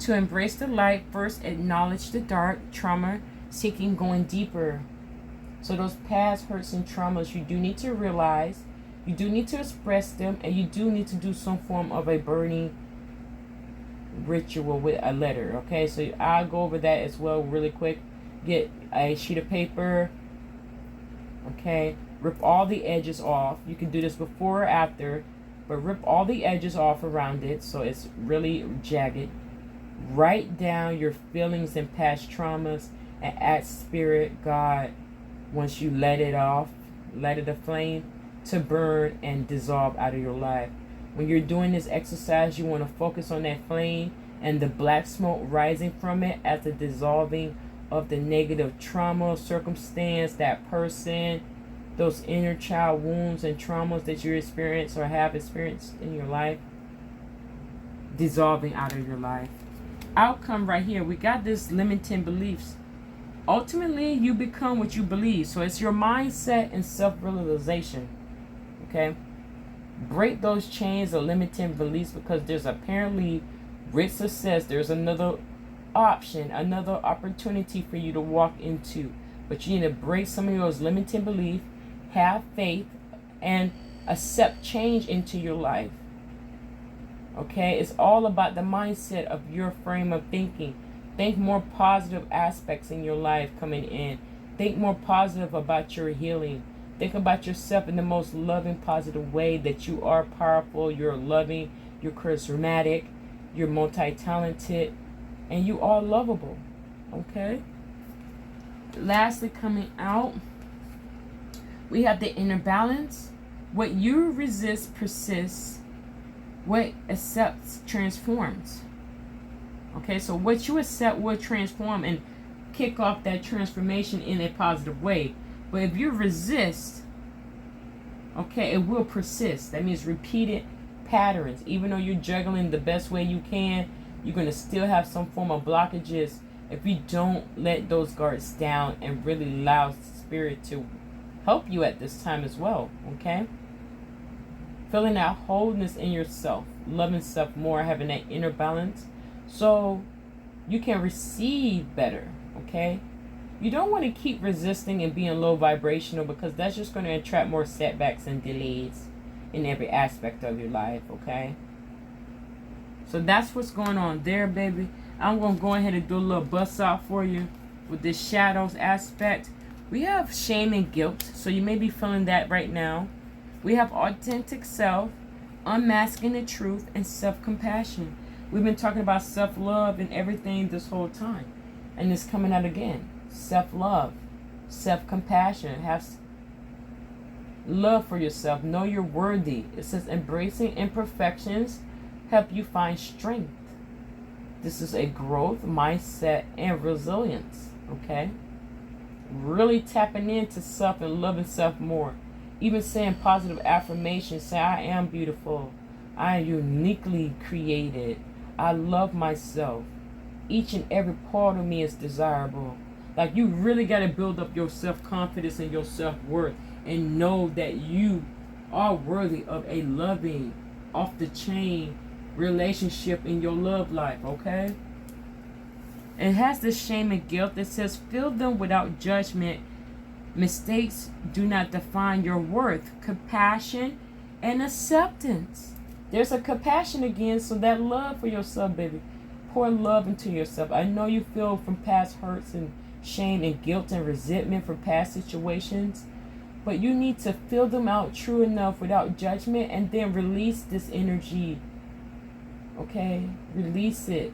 To embrace the light, first acknowledge the dark, trauma, seeking, going deeper. So those past hurts and traumas, you do need to realize, you do need to express them, and you do need to do some form of a burning ritual with a letter. Okay, so I'll go over that as well really quick. Get a sheet of paper. Okay, rip all the edges off. You can do this before or after, but rip all the edges off around it so it's really jagged. Write down your feelings and past traumas and ask Spirit, God, once you let it off, let it aflame, to burn and dissolve out of your life. When you're doing this exercise, you want to focus on that flame and the black smoke rising from it as the dissolving of the negative trauma, circumstance, that person, those inner child wounds and traumas that you experience or have experienced in your life, dissolving out of your life. Outcome right here, we got this limiting beliefs. Ultimately, you become what you believe. So it's your mindset and self-realization. Okay? Break those chains of limiting beliefs, because there's apparently great success. There's another option, another opportunity for you to walk into. But you need to break some of those limiting beliefs, have faith, and accept change into your life. Okay? It's all about the mindset of your frame of thinking. Think more positive aspects in your life coming in. Think more positive about your healing. Think about yourself in the most loving, positive way, that you are powerful, you're loving, you're charismatic, you're multi-talented, and you are lovable. Okay? Lastly, coming out, we have the inner balance. What you resist persists. What accepts transforms. Okay, so what you accept will transform and kick off that transformation in a positive way. But if you resist, okay, it will persist. That means repeated patterns. Even though you're juggling the best way you can, you're going to still have some form of blockages if you don't let those guards down and really allow Spirit to help you at this time as well. Okay? Feeling that wholeness in yourself, loving self more, having that inner balance, so you can receive better. Okay? You don't want to keep resisting and being low vibrational, because that's just going to attract more setbacks and delays in every aspect of your life. Okay? So that's what's going on there, baby. I'm going to go ahead and do a little bust out for you with this shadows aspect. We have shame and guilt, so you may be feeling that right now. We have authentic self, unmasking the truth, and self-compassion. We've been talking about self-love and everything this whole time, and it's coming out again. Self-love, self-compassion, have love for yourself, know you're worthy. It says embracing imperfections help you find strength. This is a growth mindset and resilience. Okay? Really tapping into self and loving self more. Even saying positive affirmations. Say, I am beautiful. I am uniquely created. I love myself. Each and every part of me is desirable. Like, you really got to build up your self-confidence and your self-worth, and know that you are worthy of a loving, off-the-chain relationship in your love life. Okay? It has this shame and guilt that says, feel them without judgment. Mistakes do not define your worth. Compassion and acceptance. There's a compassion again, so that love for yourself, baby. Pour love into yourself. I know you feel from past hurts and shame and guilt and resentment from past situations, but you need to feel them out true enough without judgment, and then release this energy. Okay? Release it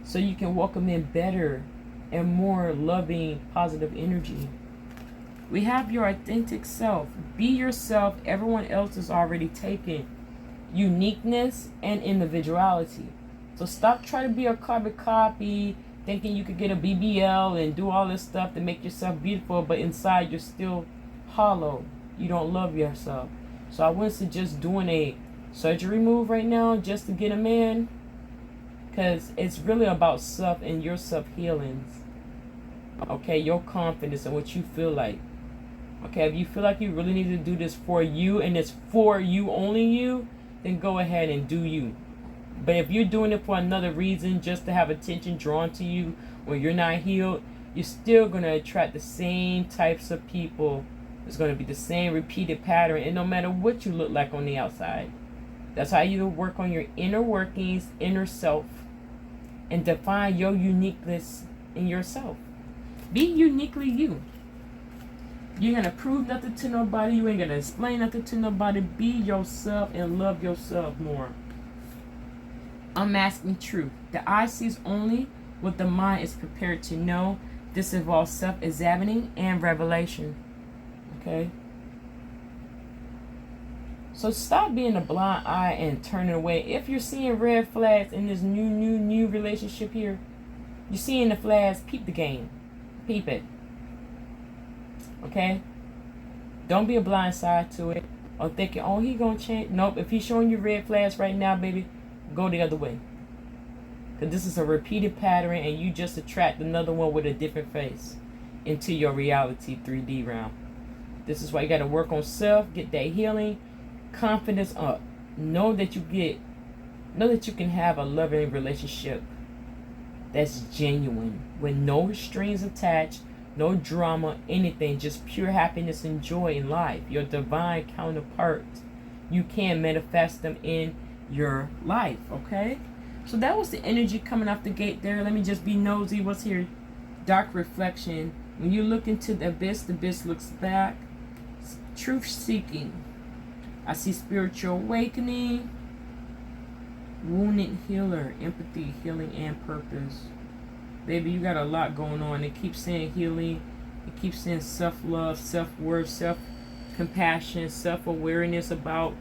so you can welcome in better and more loving, positive energy. We have your authentic self. Be yourself. Everyone else is already taken. Uniqueness and individuality. So stop trying to be a carbon copy, thinking you could get a BBL and do all this stuff to make yourself beautiful, but inside you're still hollow. You don't love yourself. So I wouldn't suggest doing a surgery move right now just to get a man, because it's really about self and your self healings. Okay, your confidence and what you feel like. Okay, if you feel like you really need to do this for you and it's for you, only you, then go ahead and do you. But if you're doing it for another reason, just to have attention drawn to you when you're not healed, you're still going to attract the same types of people. It's going to be the same repeated pattern, and no matter what you look like on the outside. That's how you work on your inner workings, inner self, and define your uniqueness in yourself. Be uniquely you. You ain't going to prove nothing to nobody. You ain't going to explain nothing to nobody. Be yourself and love yourself more. Unmasking truth. The eye sees only what the mind is prepared to know. This involves self-examining and revelation. Okay? So stop being a blind eye and turning away. If you're seeing red flags in this new relationship here, you're seeing the flags, peep the game. Peep it. Okay? Don't be a blind side to it. Or thinking, oh, he gonna change. Nope. If he's showing you red flags right now, baby, go the other way. Because this is a repeated pattern and you just attract another one with a different face into your reality 3D realm. This is why you got to work on self, get that healing, confidence up. Know that you can have a loving relationship that's genuine with no strings attached, no drama, anything, just pure happiness and joy in life. Your divine counterpart. You can manifest them in your life, okay? So that was the energy coming off the gate there. Let me just be nosy. What's here? Dark reflection. When you look into the abyss looks back. Truth seeking. I see spiritual awakening. Wounded healer. Empathy, healing, and purpose. Baby, you got a lot going on. It keeps saying healing. It keeps saying self-love, self-worth, self-compassion, self-awareness about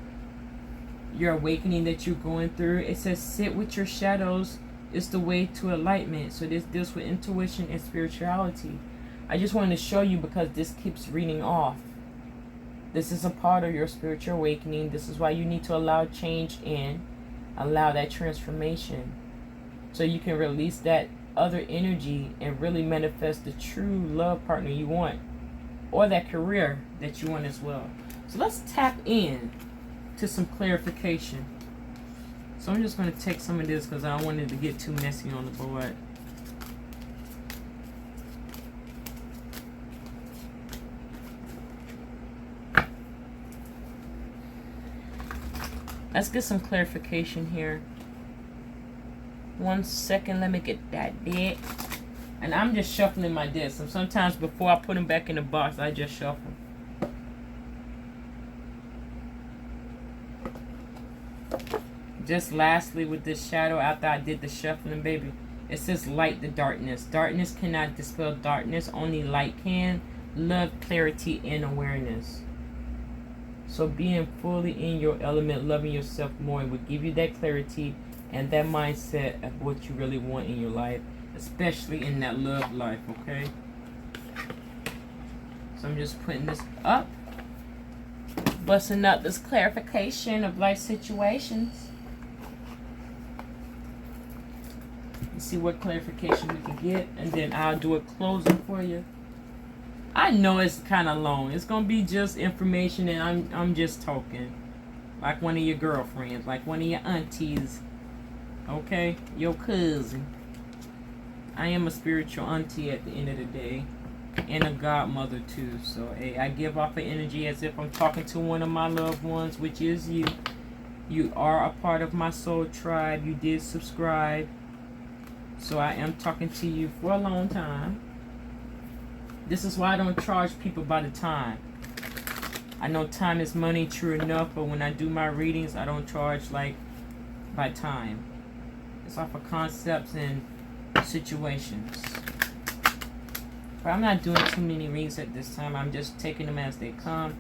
your awakening that you're going through. It says sit with your shadows. It's the way to enlightenment. So this deals with intuition and spirituality. I just wanted to show you because this keeps reading off. This is a part of your spiritual awakening. This is why you need to allow change in. Allow that transformation. So you can release that other energy and really manifest the true love partner you want. Or that career that you want as well. So let's tap in to some clarification. So I'm just going to take some of this because I don't want it to get too messy on the board. Let's get some clarification here. 1 second, let me get that deck. And I'm just shuffling my decks. So sometimes before I put them back in the box, I just shuffle. Just lastly with this shadow, after I did the shuffling, baby, it says light the darkness. Darkness cannot dispel darkness, only light can. Love, clarity, and awareness. So being fully in your element, loving yourself more, will give you that clarity and that mindset of what you really want in your life, especially in that love life, okay? So I'm just putting this up, busting up this clarification of life situations. See what clarification we can get, and then I'll do a closing for you. I know it's kind of long. It's gonna be just information, and I'm just talking like one of your girlfriends, like one of your aunties, okay, your cousin. I am a spiritual auntie at the end of the day, and a godmother too. So hey, I give off the energy as if I'm talking to one of my loved ones, which is you. You are a part of my soul tribe. You did subscribe. So I am talking to you for a long time. This is why I don't charge people by the time. I know time is money, true enough, but when I do my readings, I don't charge like by time. It's off of concepts and situations. But I'm not doing too many readings at this time. I'm just taking them as they come.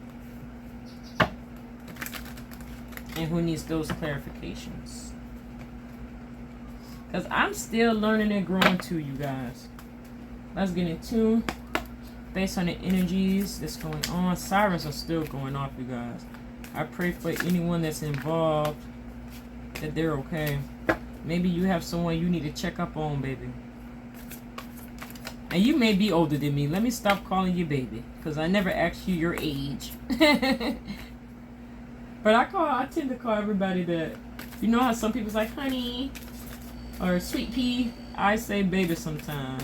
And who needs those clarifications? Because I'm still learning and growing too, you guys. Let's get in tune. Based on the energies that's going on. Sirens are still going off, you guys. I pray for anyone that's involved that they're okay. Maybe you have someone you need to check up on, baby. And you may be older than me. Let me stop calling you baby, because I never asked you your age. But I tend to call everybody that. You know how some people's like honey or sweet pea? I say baby sometimes.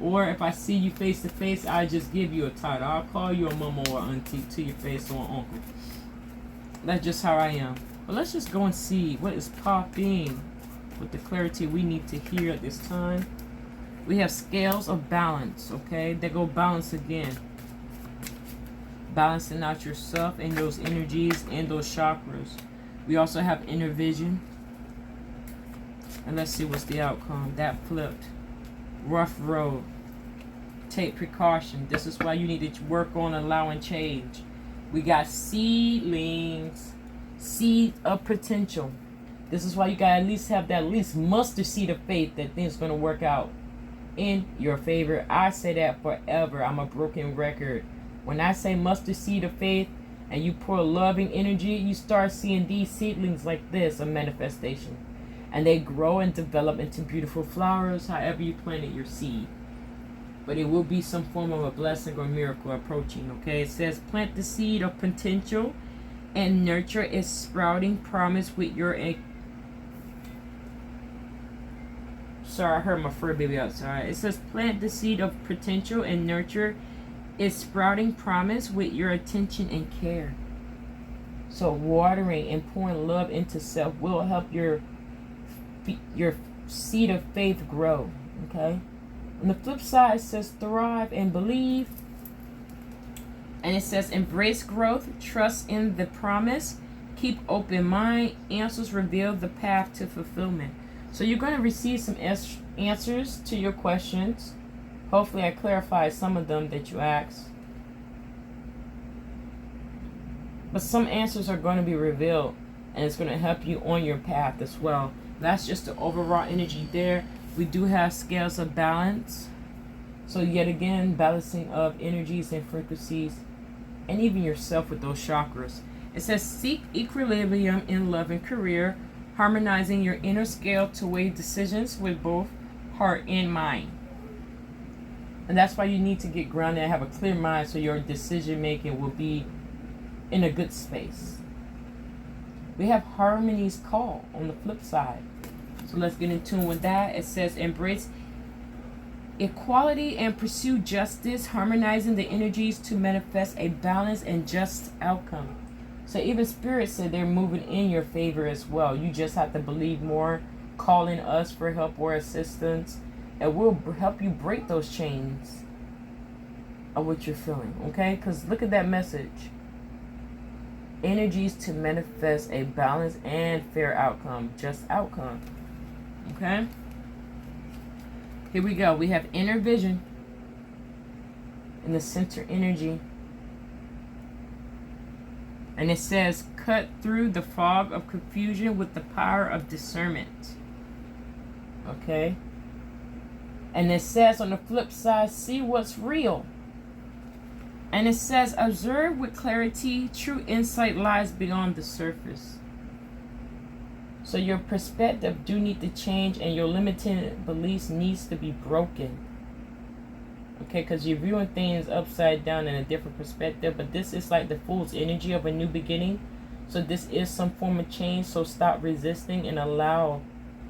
Or if I see you face to face, I just give you a title. I'll call you a mama or auntie to your face, or an uncle. That's just how I am. But let's just go and see what is popping with the clarity we need to hear at this time. We have scales of balance, okay? They go balance again. Balancing out yourself and those energies and those chakras. We also have inner vision. And let's see what's the outcome. That flipped. Rough road. Take precaution. This is why you need to work on allowing change. We got seedlings. Seed of potential. This is why you gotta at least have that least mustard seed of faith that things gonna work out in your favor. I say that forever. I'm a broken record. When I say mustard seed of faith and you pour loving energy, you start seeing these seedlings like this, a manifestation. And they grow and develop into beautiful flowers, however you planted your seed. But it will be some form of a blessing or miracle approaching, okay? It says, plant the seed of potential and nurture its sprouting promise with your... Sorry, I heard my fur baby outside. It says, plant the seed of potential and nurture its sprouting promise with your attention and care. So watering and pouring love into self will help your seed of faith grow, okay? On the flip side, it says thrive and believe. And it says embrace growth, trust in the promise, keep open mind, answers reveal the path to fulfillment. So you're going to receive some answers to your questions. Hopefully I clarified some of them that you asked. But some answers are going to be revealed, and it's going to help you on your path as well. That's just the overall energy there. We do have scales of balance. So yet again, balancing of energies and frequencies, and even yourself with those chakras. It says seek equilibrium in love and career, harmonizing your inner scale to weigh decisions with both heart and mind. And that's why you need to get grounded and have a clear mind so your decision making will be in a good space. We have harmony's call on the flip side. So let's get in tune with that. It says embrace equality and pursue justice, harmonizing the energies to manifest a balanced and just outcome. So even Spirit said they're moving in your favor as well. You just have to believe more, calling us for help or assistance, and we'll help you break those chains of what you're feeling, okay? Because look at that message. Energies to manifest a balanced and fair outcome, just outcome, okay? Here we go. We have inner vision in the center energy. And it says, cut through the fog of confusion with the power of discernment. Okay? And it says on the flip side, see what's real. And it says, observe with clarity, true insight lies beyond the surface. So your perspective do need to change, and your limiting beliefs needs to be broken. Okay, because you're viewing things upside down in a different perspective. But this is like the fool's energy of a new beginning. So this is some form of change. So stop resisting and allow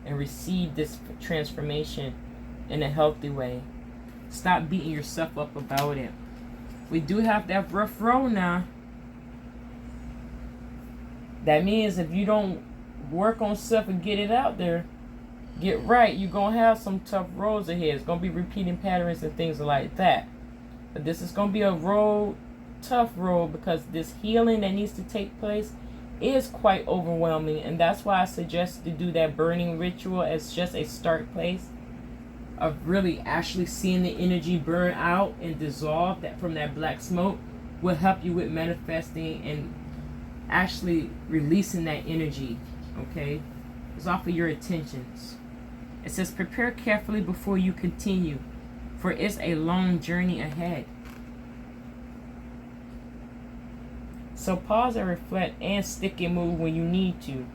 and receive this transformation in a healthy way. Stop beating yourself up about it. We do have that rough road now. That means if you don't work on self and get it out there, get right, you're going to have some tough roads ahead. It's going to be repeating patterns and things like that. But this is going to be a road, tough road, because this healing that needs to take place is quite overwhelming. And that's why I suggest to do that burning ritual as just a start place of really actually seeing the energy burn out and dissolve that from that black smoke will help you with manifesting and actually releasing that energy. Okay? It's off of your intentions. It says, prepare carefully before you continue, for it's a long journey ahead. So pause and reflect and stick and move when you need to.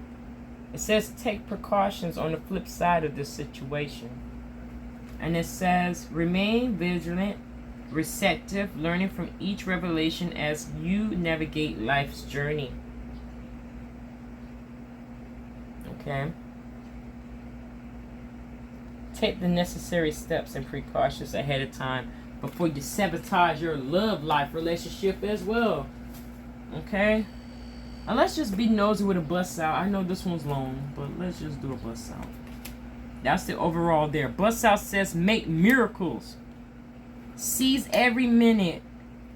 It says take precautions on the flip side of this situation. And it says, remain vigilant, receptive, learning from each revelation as you navigate life's journey. Okay. Take the necessary steps and precautions ahead of time before you sabotage your love life relationship as well. Okay. And let's just be nosy with a bust out. I know this one's long, but let's just do a bust out. That's the overall there. Bust out says make miracles. Seize every minute.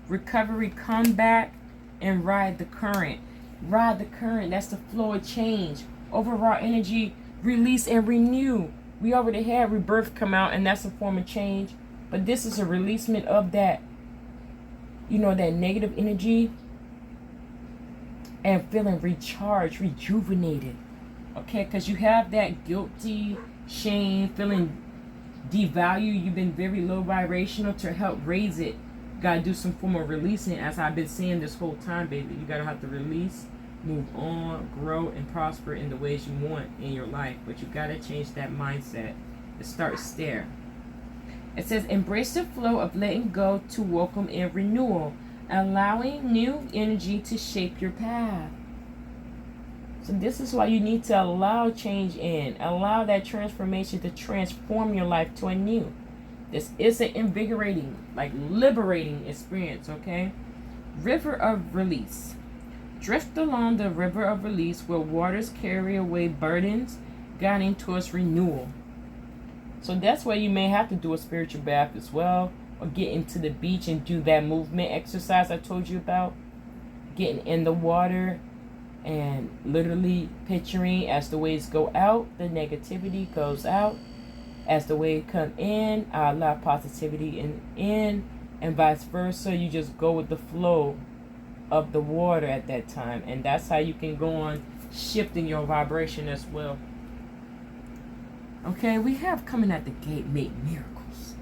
Recovery, come back and ride the current. Ride the current. That's the flow of change. Overall energy, release and renew. We already had rebirth come out, and that's a form of change. But this is a releasement of that, that negative energy, and feeling recharged, rejuvenated. Okay, because you have that guilty, shame, feeling devalued. You've been very low vibrational. To help raise it, you got to do some form of releasing, as I've been saying this whole time, baby. You got to have to release, move on, grow, and prosper in the ways you want in your life. But you got to change that mindset. It starts there. It says, embrace the flow of letting go to welcome in renewal, allowing new energy to shape your path. So this is why you need to allow change in. Allow that transformation to transform your life to a new. This is an invigorating, liberating experience, okay? River of release. Drift along the river of release where waters carry away burdens, guiding towards renewal. So that's why you may have to do a spiritual bath as well, or get into the beach and do that movement exercise I told you about. Getting in the water and literally picturing as the waves go out, the negativity goes out. As the wave come in, I allow positivity in, and vice versa. You just go with the flow of the water at that time, and that's how you can go on shifting your vibration as well. Okay, we have coming at the gate, make miracles.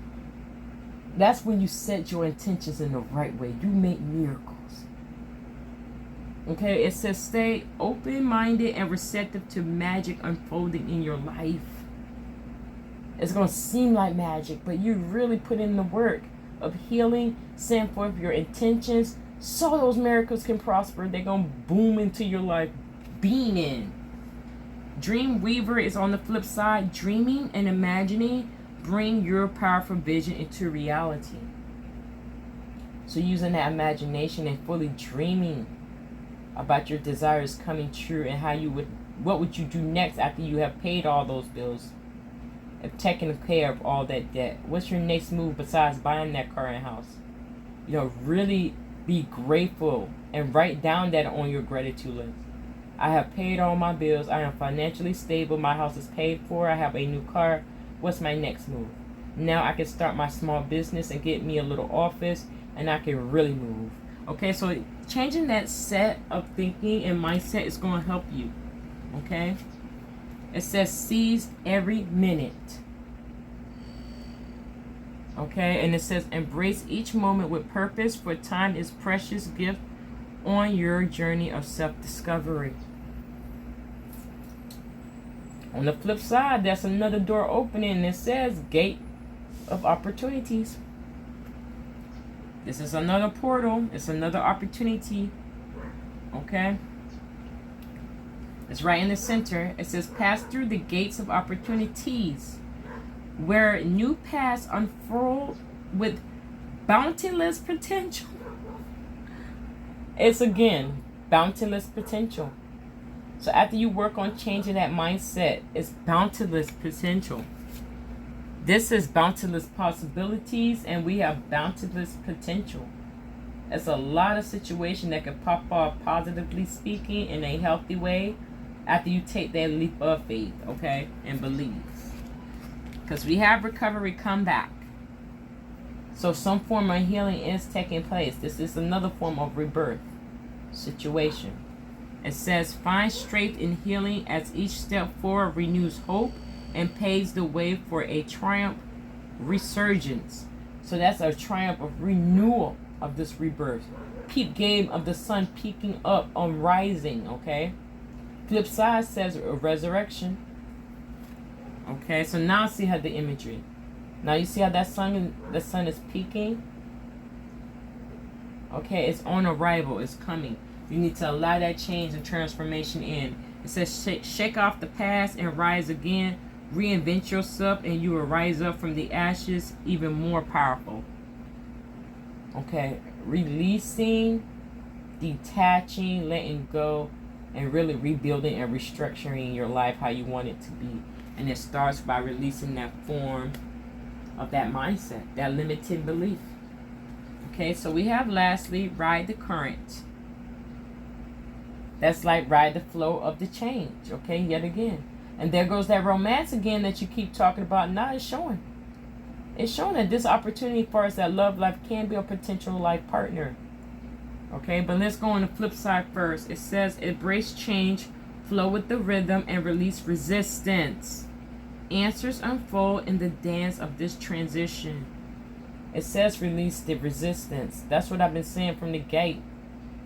That's when you set your intentions in the right way. You make miracles. Okay, it says stay open-minded and receptive to magic unfolding in your life. It's going to seem like magic, but you really put in the work of healing, send forth your intentions, so those miracles can prosper. They're going to boom into your life, beam in. Dream Weaver is on the flip side. Dreaming and imagining bring your powerful vision into reality. So using that imagination and fully dreaming about your desires coming true, and what would you do next after you have paid all those bills, and taken care of all that debt? What's your next move besides buying that car and house? Really be grateful and write down that on your gratitude list. I have paid all my bills. I am financially stable. My house is paid for. I have a new car. What's my next move? Now I can start my small business and get me a little office, and I can really move. Okay, so changing that set of thinking and mindset is going to help you. Okay? It says seize every minute. Okay, and it says embrace each moment with purpose, for time is precious gift on your journey of self-discovery. On the flip side, that's another door opening. It says gate of opportunities. This is another portal. It's another opportunity. Okay. It's right in the center. It says pass through the gates of opportunities, where new paths unfold with boundless potential. It's again boundless potential. So after you work on changing that mindset, it's boundless potential. This is boundless possibilities, and we have boundless potential. It's a lot of situation that can pop off, positively speaking, in a healthy way after you take that leap of faith, okay, and believe. Because we have recovery, come back. So some form of healing is taking place. This is another form of rebirth situation. It says, find strength in healing as each step forward renews hope and paves the way for a triumph resurgence. So that's a triumph of renewal of this rebirth. Peep game of the sun peeking up on rising, okay? Flip side says a resurrection. Okay, so now see how the imagery. Now you see how the sun is peaking? Okay, it's on arrival. It's coming. You need to allow that change and transformation in. It says shake off the past and rise again. Reinvent yourself and you will rise up from the ashes even more powerful. Okay, releasing, detaching, letting go, and really rebuilding and restructuring your life how you want it to be. And it starts by releasing that form of that mindset, that limited belief. Okay, so we have lastly, ride the current. That's like ride the flow of the change. Okay, yet again. And there goes that romance again that you keep talking about. Now it's showing. It's showing that this opportunity for us, that love life, can be a potential life partner. Okay, but let's go on the flip side first. It says embrace change, flow with the rhythm, and release resistance. Answers unfold in the dance of this transition. It says release the resistance. That's what I've been saying from the gate.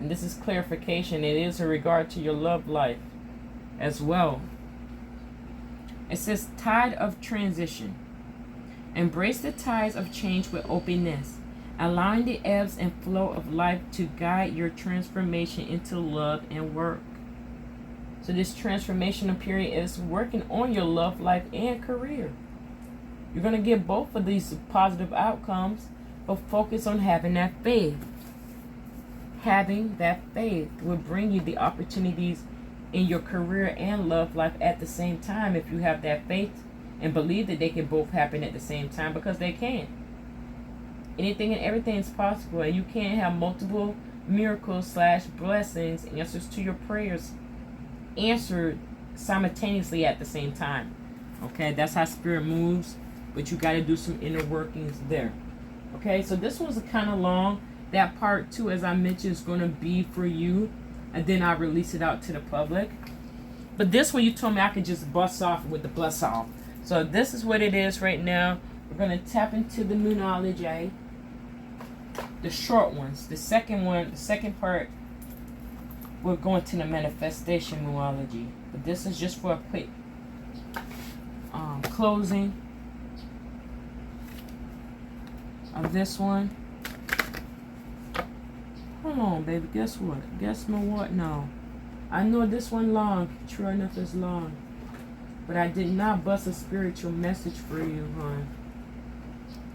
And this is clarification. It is in regard to your love life as well. It says tide of transition. Embrace the tides of change with openness, allowing the ebbs and flow of life to guide your transformation into love and work. So this transformational period is working on your love life and career. You're going to get both of these positive outcomes, but focus on having that faith. Having that faith will bring you the opportunities in your career and love life at the same time if you have that faith and believe that they can both happen at the same time, because they can. Anything and everything is possible, and you can't have multiple miracles / blessings, answers to your prayers answered simultaneously at the same time. Okay, that's how spirit moves, but you got to do some inner workings there. Okay, so this was kind of long. That part 2, as I mentioned, is going to be for you, and then I'll release it out to the public. But this one, you told me I could just bust off with the bless off. So this is what it is right now. We're going to tap into the moonology, the short ones. The second one, the second part, we're going to the manifestation moonology. But this is just for a quick closing of this one. Hold on, baby. Guess what? Guess my what? No. I know this one long. True enough, it's long. But I did not bust a spiritual message for you, hon.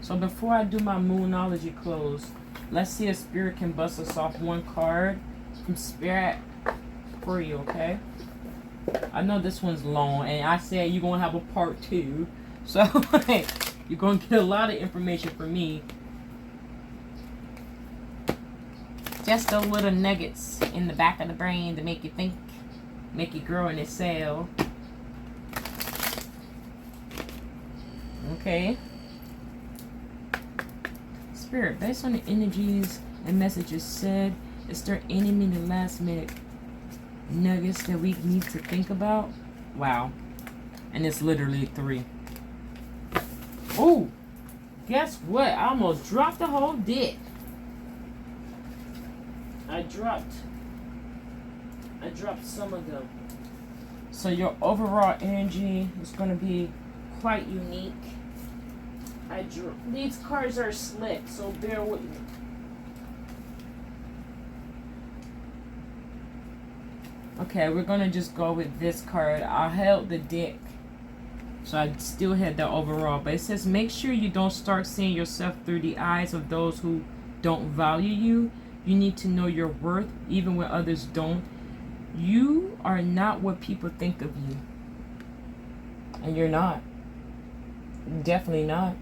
So before I do my moonology close, let's see if spirit can bust us off one card from spirit for you, okay? I know this one's long, and I said you're going to have a part 2. So you're going to get a lot of information from me. Just those little nuggets in the back of the brain to make you think, make you grow in its cell. Okay. Spirit, based on the energies and messages said, is there any last minute nuggets that we need to think about? Wow. And it's literally 3. Oh, guess what? I almost dropped the whole deck. I dropped some of them. So your overall energy is going to be quite unique. These cards are slick, so bear with me. Okay, we're going to just go with this card. I held the deck, so I still had the overall. But it says, make sure you don't start seeing yourself through the eyes of those who don't value you. You need to know your worth, even when others don't. You are not what people think of you. And you're not. Definitely not.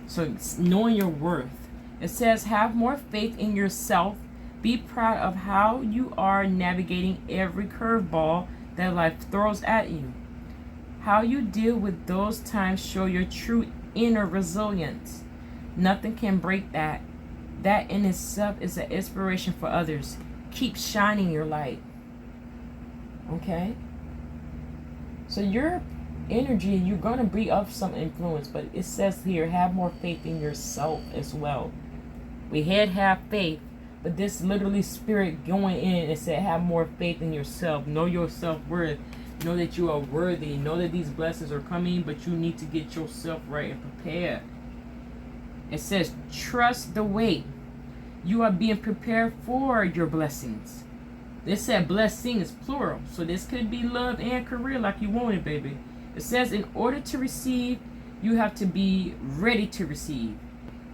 So it's knowing your worth. It says, have more faith in yourself. Be proud of how you are navigating every curveball that life throws at you. How you deal with those times show your true inner resilience. Nothing can break that. That in itself is an inspiration for others. Keep shining your light. Okay? So your energy, you're going to be of some influence, but it says here, have more faith in yourself as well. We had have faith, but this literally spirit going in and said, have more faith in yourself. Know your self-worth. Know that you are worthy. Know that these blessings are coming, but you need to get yourself right and prepared. It says, trust the wait. You are being prepared for your blessings. They said blessings, plural. So this could be love and career like you want it, baby. It says, in order to receive, you have to be ready to receive.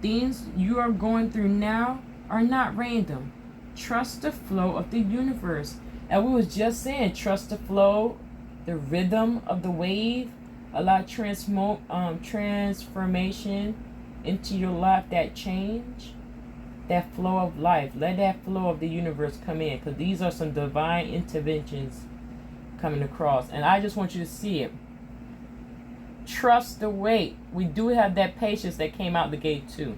Things you are going through now are not random. Trust the flow of the universe. And we was just saying, trust the flow, the rhythm of the wave. Allow transformation into your life, that change, that flow of life. Let that flow of the universe come in, because these are some divine interventions coming across. And I just want you to see it. Trust the wait. We do have that patience that came out the gate too.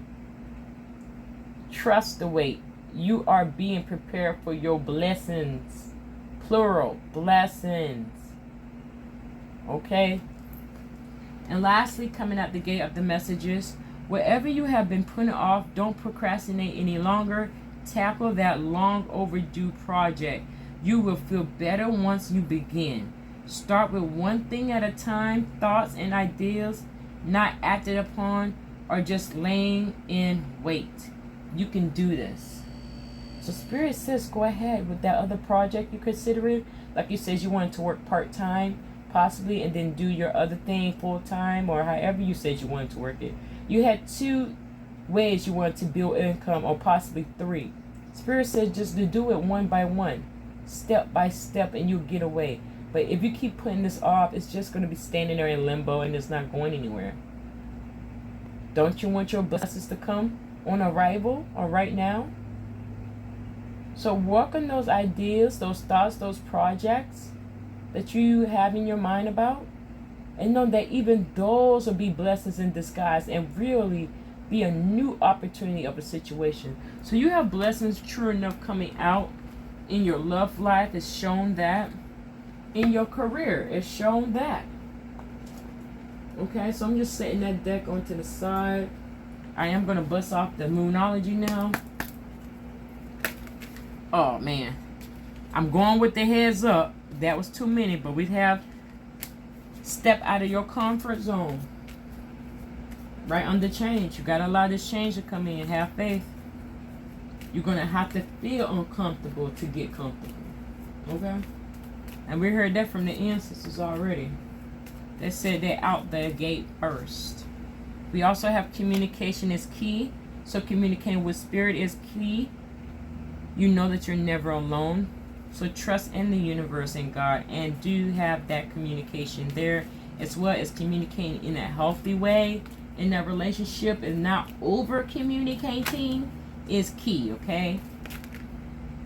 Trust the wait. You are being prepared for your blessings. Plural, blessings. Okay? And lastly, coming out the gate of the messages, whatever you have been putting off, don't procrastinate any longer. Tackle that long overdue project. You will feel better once you begin. Start with one thing at a time. Thoughts and ideas not acted upon are just laying in wait. You can do this. So Spirit says go ahead with that other project you're considering. Like you said, you wanted to work part-time possibly, and then do your other thing full-time, or however you said you wanted to work it. You had 2 ways you wanted to build income, or possibly 3. Spirit says just to do it one by one, step by step, and you'll get away. But if you keep putting this off, it's just going to be standing there in limbo and it's not going anywhere. Don't you want your blessings to come on arrival or right now? So work on those ideas, those thoughts, those projects that you have in your mind about. And know that even those will be blessings in disguise and really be a new opportunity of a situation. So you have blessings true enough coming out in your love life. It's shown that. In your career, it's shown that. Okay, so I'm just setting that deck onto the side. I am going to bust off the Moonology now. Oh, man. I'm going with the heads up. That was too many, but we have step out of your comfort zone. Right under change. You got to allow this change to come in. Have faith. You're going to have to feel uncomfortable to get comfortable. Okay? And we heard that from the ancestors already. They said they're out the gate first. We also have communication is key. So communicating with spirit is key. You know that you're never alone. So trust in the universe and God. And do have that communication there. As well as communicating in a healthy way. In that relationship and not over communicating is key. Okay.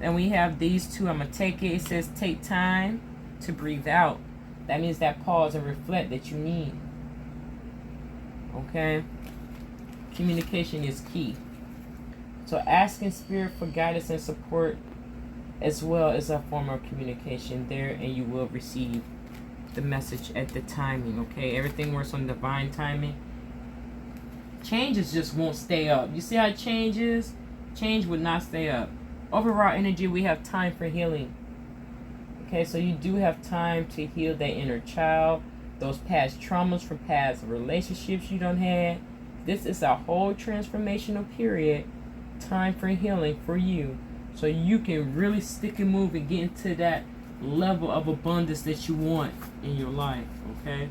Then we have these 2. I'm going to take it. It says take time to breathe out. That means that pause and reflect that you need. Okay? Communication is key. So asking spirit for guidance and support as well as a form of communication there, and you will receive the message at the timing. Okay? Everything works on divine timing. Changes just won't stay up. You see how it changes? Change would not stay up. Overall energy, we have time for healing. Okay, so you do have time to heal that inner child, those past traumas from past relationships you don't have. This is a whole transformational period, time for healing for you, so you can really stick and move and get into that level of abundance that you want in your life. Okay.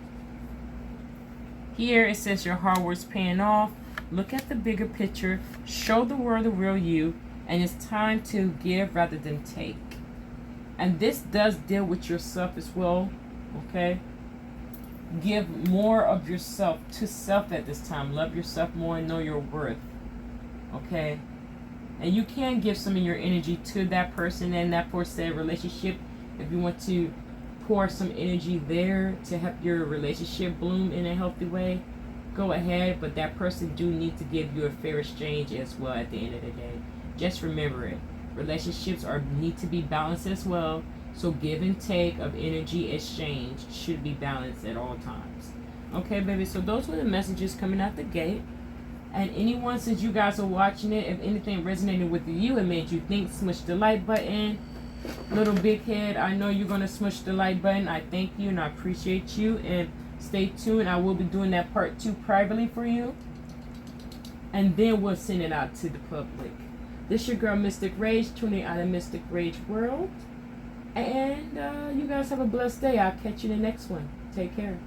Here it says your hard work's paying off. Look at the bigger picture. Show the world the real you, and it's time to give rather than take. And this does deal with yourself as well, okay? Give more of yourself to self at this time. Love yourself more and know your worth, okay? And you can give some of your energy to that person and that for said relationship. If you want to pour some energy there to help your relationship bloom in a healthy way, go ahead. But that person do need to give you a fair exchange as well at the end of the day. Just remember it. Relationships need to be balanced as well. So give and take of energy exchange should be balanced at all times. Okay, baby. So those were the messages coming out the gate. And anyone, since you guys are watching it, if anything resonated with you and made you think, smash the like button. Little big head, I know you're going to smush the like button. I thank you and I appreciate you. And stay tuned. I will be doing that part 2 privately for you. And then we'll send it out to the public. This your girl, Mystic Rage, tuning out of Mystic Rage World. And you guys have a blessed day. I'll catch you in the next one. Take care.